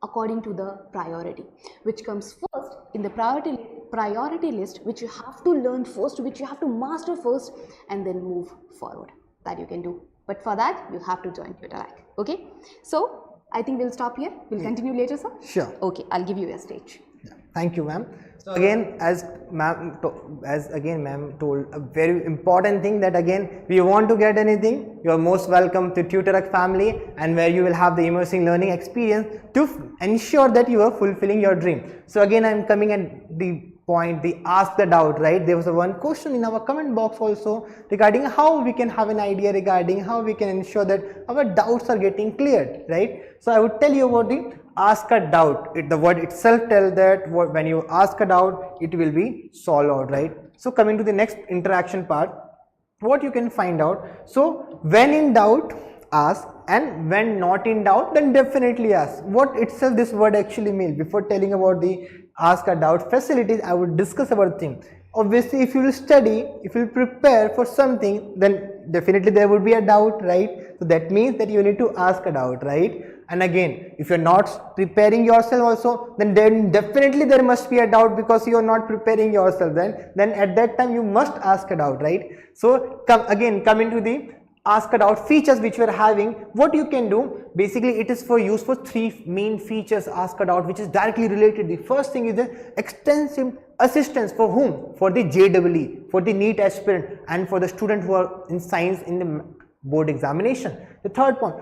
according to the priority, which comes first in the priority list, which you have to learn first, which you have to master first, and then move forward. That you can do. But for that, you have to join Tutorac. Okay. So I think we'll stop here. We'll continue later, sir. Sure. Okay. I'll give you a stage. Yeah. Thank you, ma'am. So again, as ma'am told a very important thing, that again, if you want to get anything, you are most welcome to Tutorac family, and where you will have the immersive learning experience to ensure that you are fulfilling your dream. So again, I am coming at the point, the ask the doubt, right? There was one question in our comment box also regarding how we can have an idea regarding how we can ensure that our doubts are getting cleared, right? So I would tell you about the ask a doubt. The word itself tells that when you ask a doubt, it will be solved out, right? So coming to the next interaction part, what you can find out. So when in doubt, ask, and when not in doubt, then definitely ask. What itself this word actually means? Before telling about the ask a doubt facilities, I would discuss about the thing. Obviously, if you will study, if you will prepare for something, then definitely there would be a doubt, right? So that means that you need to ask a doubt, right? And again, if you're not preparing yourself also, then definitely there must be a doubt, because you are not preparing yourself. Then at that time you must ask a doubt, right? So coming to the ask a doubt features which we are having, what you can do, basically it is for use for three main features ask a doubt, which is directly related. The first thing is the extensive assistance for whom? For the JEE, for the NEET aspirant, and for the student who are in science in the board examination. The third point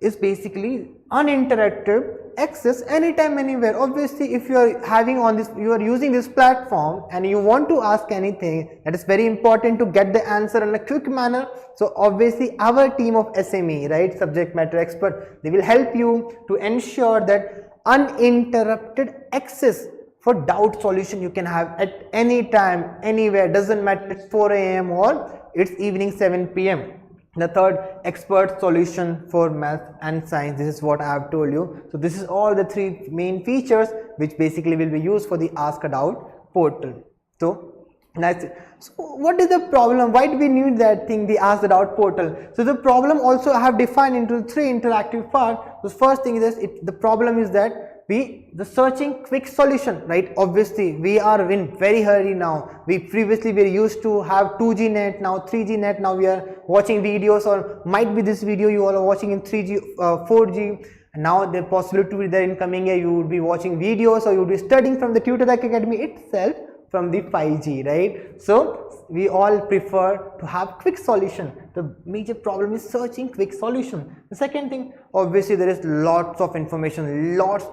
is basically uninterrupted access anytime, anywhere. Obviously, if you are having on this, you are using this platform and you want to ask anything, that is very important to get the answer in a quick manner. So obviously our team of SME, right, subject matter expert, they will help you to ensure that uninterrupted access for doubt solution you can have at any time, anywhere. Doesn't matter it's 4 AM or it's evening 7 PM. The third, expert solution for math and science. This is what I have told you. So this is all the three main features which basically will be used for the ask a doubt portal. So that's it. So what is the problem? Why do we need that thing, the ask the doubt portal? So the problem also I have defined into three interactive parts. The first thing is the problem is that the searching quick solution, right? Obviously we are in very hurry now. We previously were used to have 2G net, now 3G net. Now we are watching videos, or might be this video you all are watching in 3G, 4G. And now the possibility will be there in coming year you would be watching videos, or you would be studying from the Tutorac Academy itself from the 5G, right? So we all prefer to have quick solution. The major problem is searching quick solution. The second thing, obviously there is lots of information, lots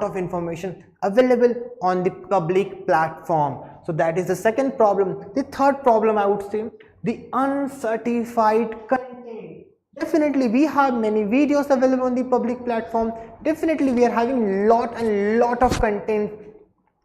of information available on the public platform. So that is the second problem. The third problem, I would say, the uncertified content. Definitely we have many videos available on the public platform. Definitely we are having lot of content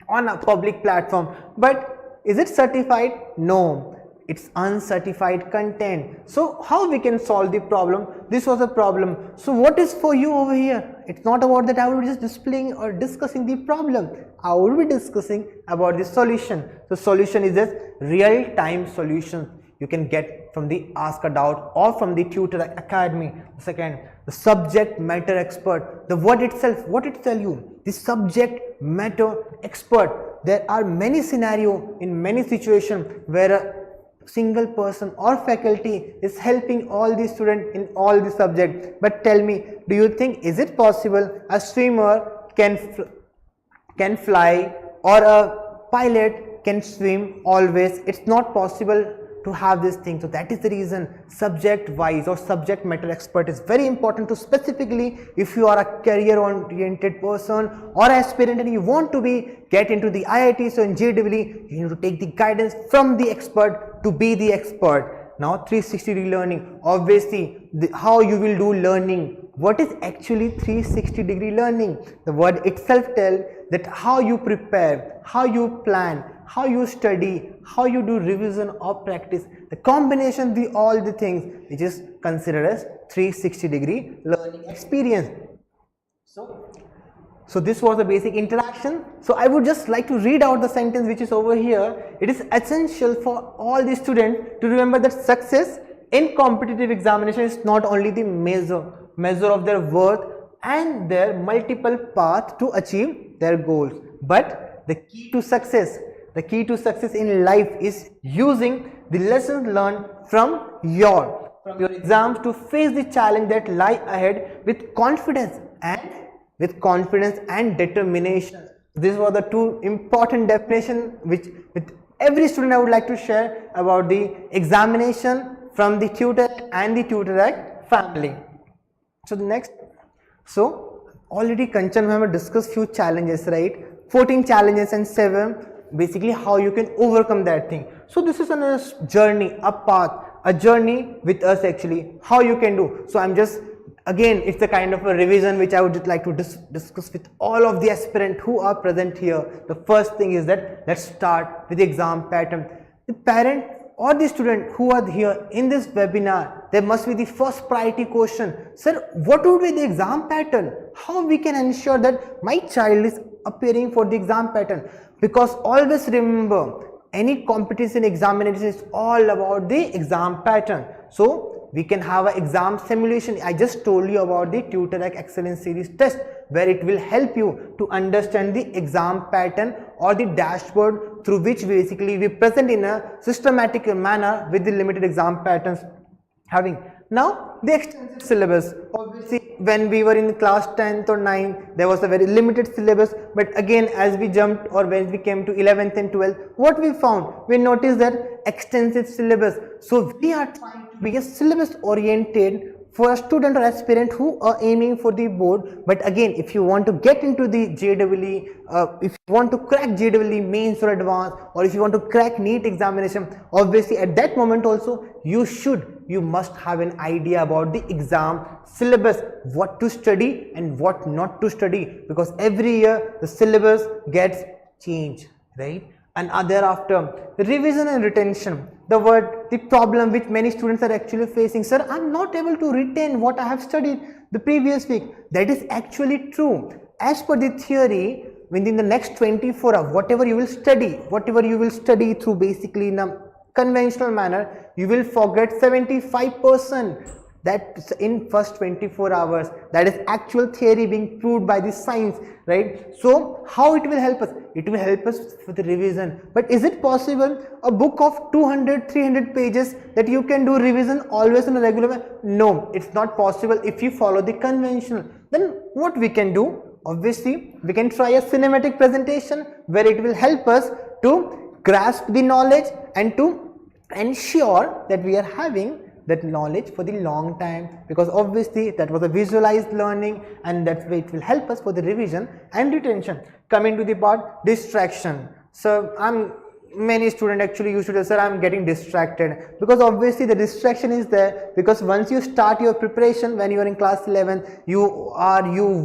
on a public platform, but is it certified? No, it's uncertified content. So how we can solve the problem? This was a problem. So what is for you over here? It's not about that I will be just displaying or discussing the problem. I will be discussing about the solution. The solution is this real-time solution you can get from the Ask a Doubt or from the Tutorac Academy. Second, the subject matter expert. The word itself, what it tell you? The subject matter expert. There are many scenarios in many situations where a single person or faculty is helping all the students in all the subjects. But tell me, do you think is it possible a swimmer can fly, or a pilot can swim always? It's not possible to have this thing. So that is the reason subject wise or subject matter expert is very important to, specifically if you are a career oriented person or aspirant and you want to get into the IIT, so in JEE you need to take the guidance from the expert to be the expert. Now 360-degree learning, obviously how you will do learning. What is actually 360-degree learning? The word itself tells that how you prepare, how you plan, how you study, how you do revision or practice, the combination, all the things which is considered as 360-degree learning experience. So this was the basic interaction. So I would just like to read out the sentence which is over here. It is essential for all the students to remember that success in competitive examination is not only the measure of their worth and their multiple paths to achieve their goals, but the key to success in life is using the lessons learned from your exams to face the challenge that lie ahead with confidence and determination. These were the two important definitions which with every student I would like to share about the examination from the tutor and the Tutorac family. So the next, so already Kanchan ma'am discussed few challenges, right? 14 challenges and 7 basically how you can overcome that thing. So this is a journey, a path, a journey with us actually, how you can do. So I'm just, again, it's a kind of a revision which I would just like to discuss with all of the aspirants who are present here. The first thing is that let's start with the exam pattern. The parent or the student who are here in this webinar, there must be the first priority question. Sir, what would be the exam pattern? How we can ensure that my child is appearing for the exam pattern? Because always remember, any competition examination is all about the exam pattern. So we can have an exam simulation. I just told you about the Tutorac Excellence Series test, where it will help you to understand the exam pattern or the dashboard through which basically we present in a systematic manner with the limited exam patterns having. Now the extensive syllabus, obviously when we were in class 10th or 9th there was a very limited syllabus, but again as we jumped or when we came to 11th and 12th, what we found, we noticed that extensive syllabus. So we are trying to be a syllabus oriented for a student or aspirant who are aiming for the board. But again, if you want to get into the JEE, if you want to crack JEE mains or advanced, or if you want to crack NEET examination, obviously at that moment also you must have an idea about the exam syllabus, what to study and what not to study, because every year the syllabus gets changed, right? And thereafter revision and retention, the problem which many students are actually facing. Sir, I'm not able to retain what I have studied the previous week. That is actually true. As per the theory, within the next 24 hours, whatever you will study through basically in a conventional manner, you will forget 75%. That's in first 24 hours. That is actual theory being proved by the science, right? So how it will help us? It will help us for the revision. But is it possible a book of 200-300 pages that you can do revision always in a regular way? No, it's not possible if you follow the conventional. Then what we can do? Obviously, we can try a cinematic presentation where it will help us to grasp the knowledge and to ensure that we are having that knowledge for the long time, because obviously that was a visualized learning, and that's why it will help us for the revision and retention. Coming to the part distraction. So many students actually used to say, sir, I'm getting distracted, because obviously the distraction is there, because once you start your preparation when you are in class 11, you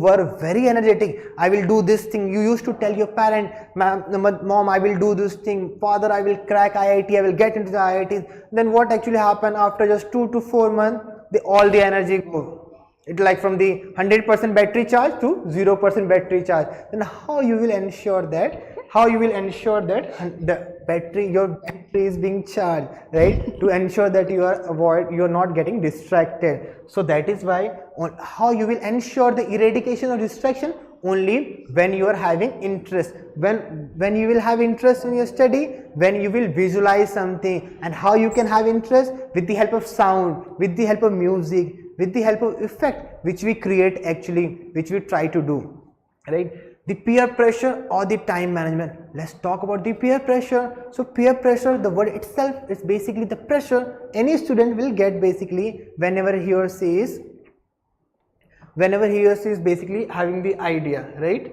were very energetic. I will do this thing. You used to tell your parent, mom, I will do this thing. Father, I will crack IIT. I will get into the IIT. Then what actually happened after just 2 to 4 months? All the energy go. It's like from the 100% battery charge to 0% battery charge. Then how you will ensure that? The battery, your battery is being charged, right? To ensure that you are not getting distracted. So that is why how you will ensure the eradication of distraction? Only when you are having interest. When you will have interest in your study, when you will visualize something. And how you can have interest? With the help of sound, with the help of music, with the help of effect which we create actually, which we try to do, right? The peer pressure or the time management. Let's talk about the peer pressure. So peer pressure, the word itself is basically the pressure any student will get basically whenever he or she is basically having the idea, right?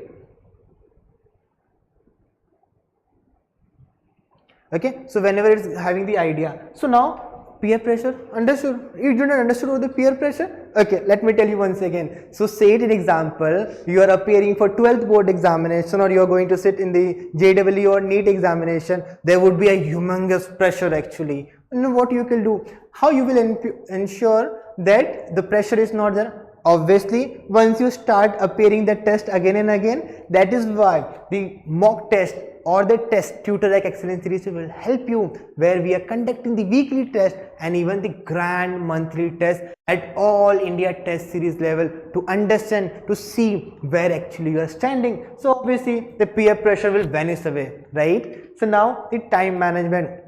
Okay, so whenever it's having the idea. So now peer pressure, understood? You did not understood what the peer pressure? Okay, let me tell you once again. So say it in example, you are appearing for 12th board examination, or you are going to sit in the JEE or NEET examination. There would be a humongous pressure actually. And what you can do? How you will ensure that the pressure is not there? Obviously, once you start appearing the test again and again, that is why the mock test or the test Tutorac Excellence Series will help you, where we are conducting the weekly test and even the grand monthly test at all India test series level to understand, to see where actually you are standing. So obviously the peer pressure will vanish away, right? So now the time management.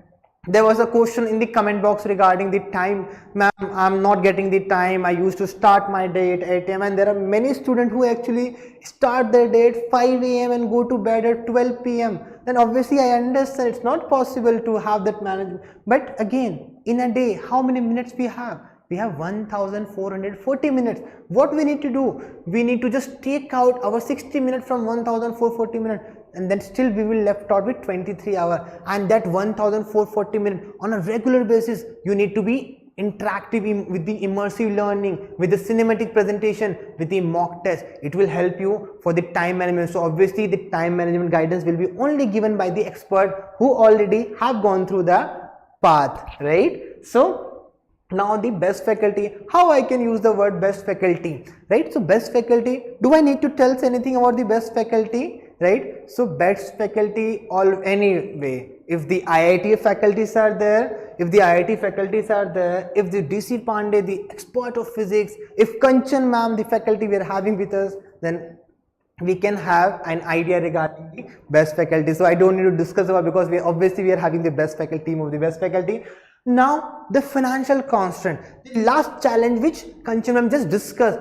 there was a question in the comment box regarding the time. Ma'am, I'm not getting the time. I used to start my day at 8 a.m. and there are many students who actually start their day at 5 a.m. and go to bed at 12 p.m. Then obviously I understand it's not possible to have that management. But again, in a day, how many minutes we have? We have 1440 minutes. What we need to do? We need to just take out our 60 minutes from 1440 minutes, and then still we will left out with 23 hours. And that 1440 minutes on a regular basis, you need to be interactive with the immersive learning, with the cinematic presentation, with the mock test. It will help you for the time management. So obviously the time management guidance will be only given by the expert who already have gone through the path, right? So now the best faculty, how I can use the word best faculty, right? So best faculty, do I need to tell anything about the best faculty, right? So best faculty, all anyway, if the IIT faculties are there, if the IIT faculties are there, if the DC Pandey, the expert of physics, if Kanchan ma'am, the faculty we are having with us, then we can have an idea regarding the best faculty. So I don't need to discuss about, because we are having the best faculty, team of the best faculty. Now the financial constraint, the last challenge which Kanchan ma'am just discussed.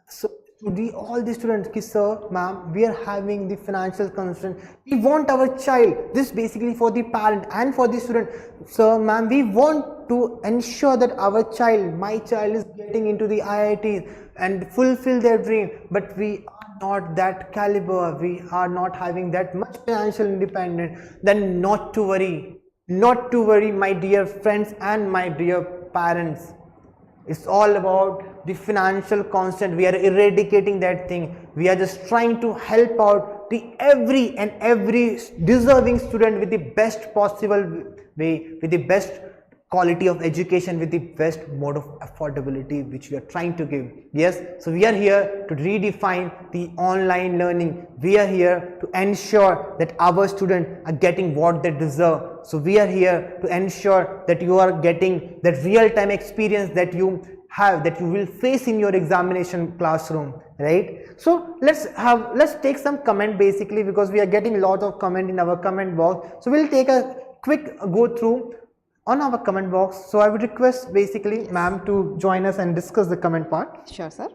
So to all the students, sir, ma'am, we are having the financial constraint. We want our child, this basically for the parent and for the student. Sir, ma'am, we want to ensure that our child, my child, is getting into the IIT and fulfill their dream, but we are not that caliber, we are not having that much financial independence. Then not to worry, my dear friends and my dear parents. It's all about the financial constraint. We are eradicating that thing. We are just trying to help out the every deserving student with the best possible way, with the best quality of education, with the best mode of affordability which we are trying to give. Yes, so we are here to redefine the online learning. We are here to ensure that our students are getting what they deserve. So we are here to ensure that you are getting that real-time experience that you have, that you will face in your examination classroom, right? So let's take some comment basically, because we are getting a lot of comment in our comment box. So we'll take a quick go through on our comment box. So I would request basically ma'am to join us and discuss the comment part. Sure, sir.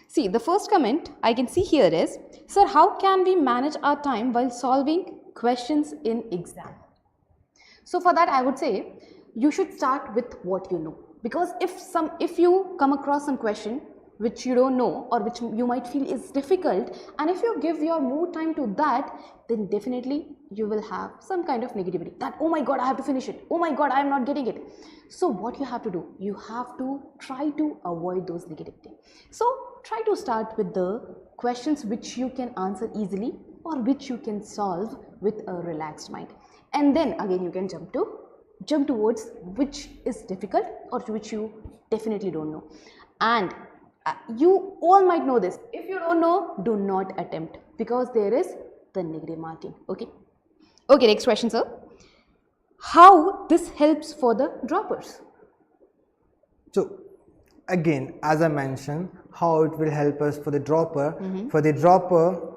See, the first comment I can see here is, sir, how can we manage our time while solving questions in exam? So for that, I would say you should start with what you know, because if you come across some question which you don't know or which you might feel is difficult, and if you give your more time to that, then definitely you will have some kind of negativity that, oh my god, I have to finish it, oh my god, I am not getting it. So what you have to do, you have to try to avoid those negativity. So try to start with the questions which you can answer easily or which you can solve with a relaxed mind, and then again you can jump towards which is difficult or which you definitely don't know. And you all might know this, if you don't know, do not attempt, because there is the negative marking. Okay, next question, sir. How this helps for the droppers? So again, as I mentioned, how it will help us for the dropper. For the dropper,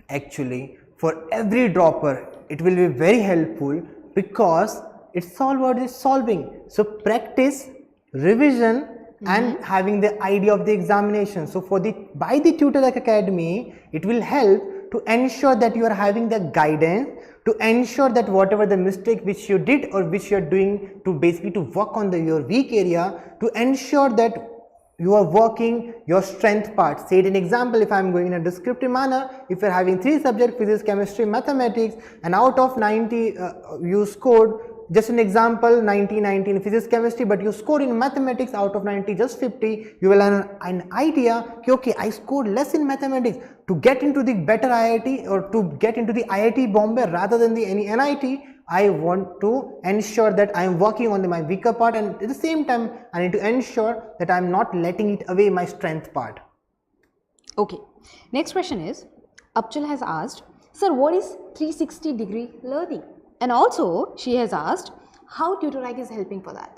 actually for every dropper it will be very helpful, because it's all about the solving. So practice, revision, and having the idea of the examination. So by the Tutorac Academy, it will help to ensure that you are having the guidance, to ensure that whatever the mistake which you did or which you are doing, to basically to work on your weak area, to ensure that you are working your strength part. Say it in example, if I am going in a descriptive manner, if you are having 3 subjects, physics, chemistry, mathematics, and out of 90 you scored, just an example, 90 in physics, chemistry, but you scored in mathematics out of 90 just 50, you will have an idea, okay, I scored less in mathematics. To get into the better IIT or to get into the IIT Bombay rather than the any NIT, I want to ensure that I am working on my weaker part, and at the same time I need to ensure that I am not letting it away my strength part. Okay, next question is, Abchal has asked, sir, what is 360-degree learning? And also she has asked how Tutorac is helping for that.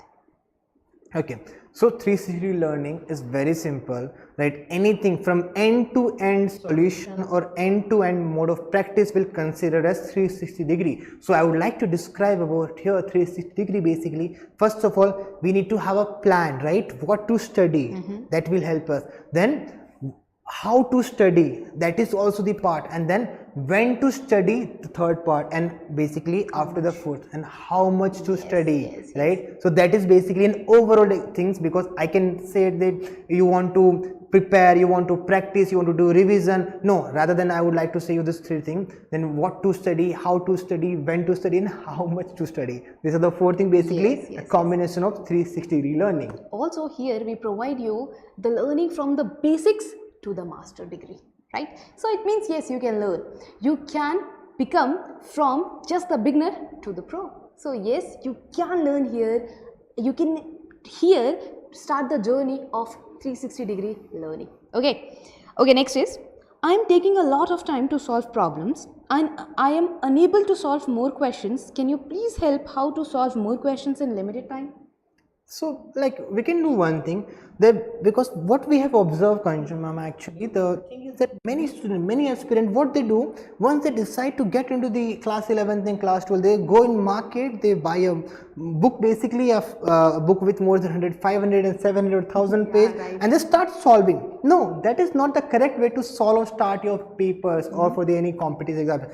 Okay, so 360 learning is very simple, right? Anything from end-to-end solution or end-to-end mode of practice will consider as 360 degree. So I would like to describe about here 360 degree. Basically, first of all, we need to have a plan, right? What to study, that will help us. Then how to study, that is also the part, and then when to study, the third part, and basically after the fourth, and how much to study, right? So that is basically an overall things, because I can say that you want to prepare, you want to practice, you want to do revision. No, rather than I would like to say you this three things, then what to study, how to study, when to study, and how much to study. These are the four things, basically a combination of 360 degree learning. Also here we provide you the learning from the basics to the master degree, right? So it means yes, you can learn. You can become from just the beginner to the pro. So yes, you can learn here. You can here start the journey of 360 degree learning. Okay, next is, I am taking a lot of time to solve problems and I am unable to solve more questions. Can you please help how to solve more questions in limited time? So like we can do one thing, that because what we have observed, Kancha ma'am, actually the thing is that many students, many aspirants, what they do once they decide to get into the class 11th and class 12, they go in market, they buy a book, basically a book with more than 100, 500 and 700,000 pages, and they start solving. No, that is not the correct way to solve or start your papers or for the any competitive exam.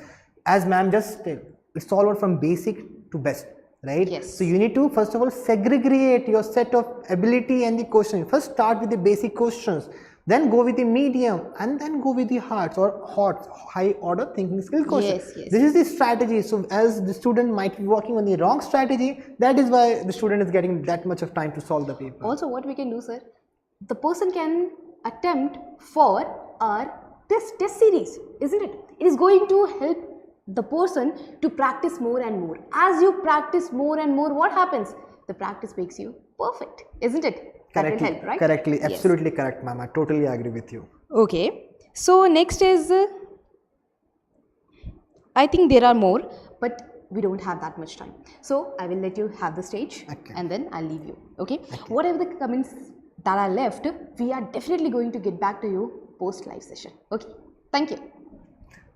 As ma'am just said, it's all about from basic to best. Right? Yes. So you need to first of all segregate your set of ability and the question. First start with the basic questions, then go with the medium, and then go with the hard or high order thinking skill questions. This is the strategy. So as the student might be working on the wrong strategy, that is why the student is getting that much of time to solve the paper. Also what we can do, sir, the person can attempt for our test series, isn't it? It is going to help the person to practice more and more. As you practice more and more, what happens? The practice makes you perfect, isn't it? That will help, right? Correctly, absolutely correct, ma'am. I totally agree with you. Okay, so next is, I think there are more, but we don't have that much time. So I will let you have the stage and then I'll leave you. Okay? Whatever the comments that are left, we are definitely going to get back to you post live session. Okay, thank you.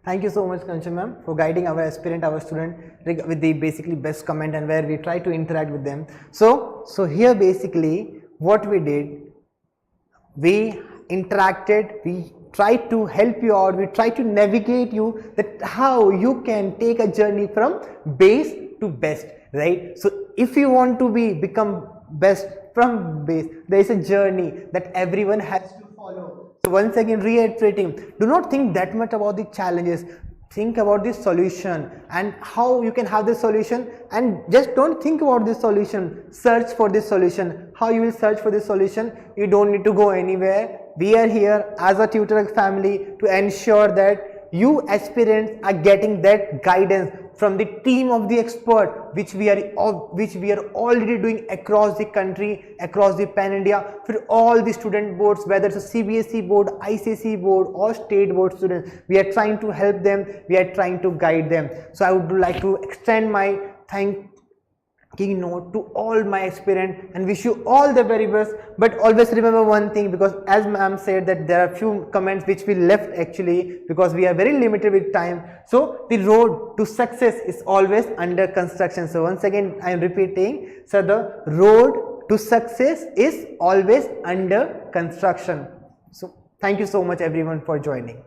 Thank you so much, Kancha ma'am, for guiding our aspirant, our student with the basically best comment and where we try to interact with them. So here basically what we did, we interacted, we tried to help you out, we tried to navigate you that how you can take a journey from base to best, right? So if you want to become best from base, there is a journey that everyone has to follow. So once again reiterating, do not think that much about the challenges, think about the solution and how you can have the solution, and just don't think about the solution, search for the solution. How you will search for the solution? You don't need to go anywhere. We are here as a Tutorac family to ensure that you aspirants are getting that guidance from the team of the expert which we are already doing across the country, across the pan India, for all the student boards, whether it's a CBSE board, ICSE board or state board students. We are trying to help them, we are trying to guide them. So I would like to extend my keynote to all my aspirants and wish you all the very best. But always remember one thing, because as ma'am said that there are few comments which we left actually because we are very limited with time. So the road to success is always under construction. So once again I am repeating, so the road to success is always under construction. So thank you so much everyone for joining.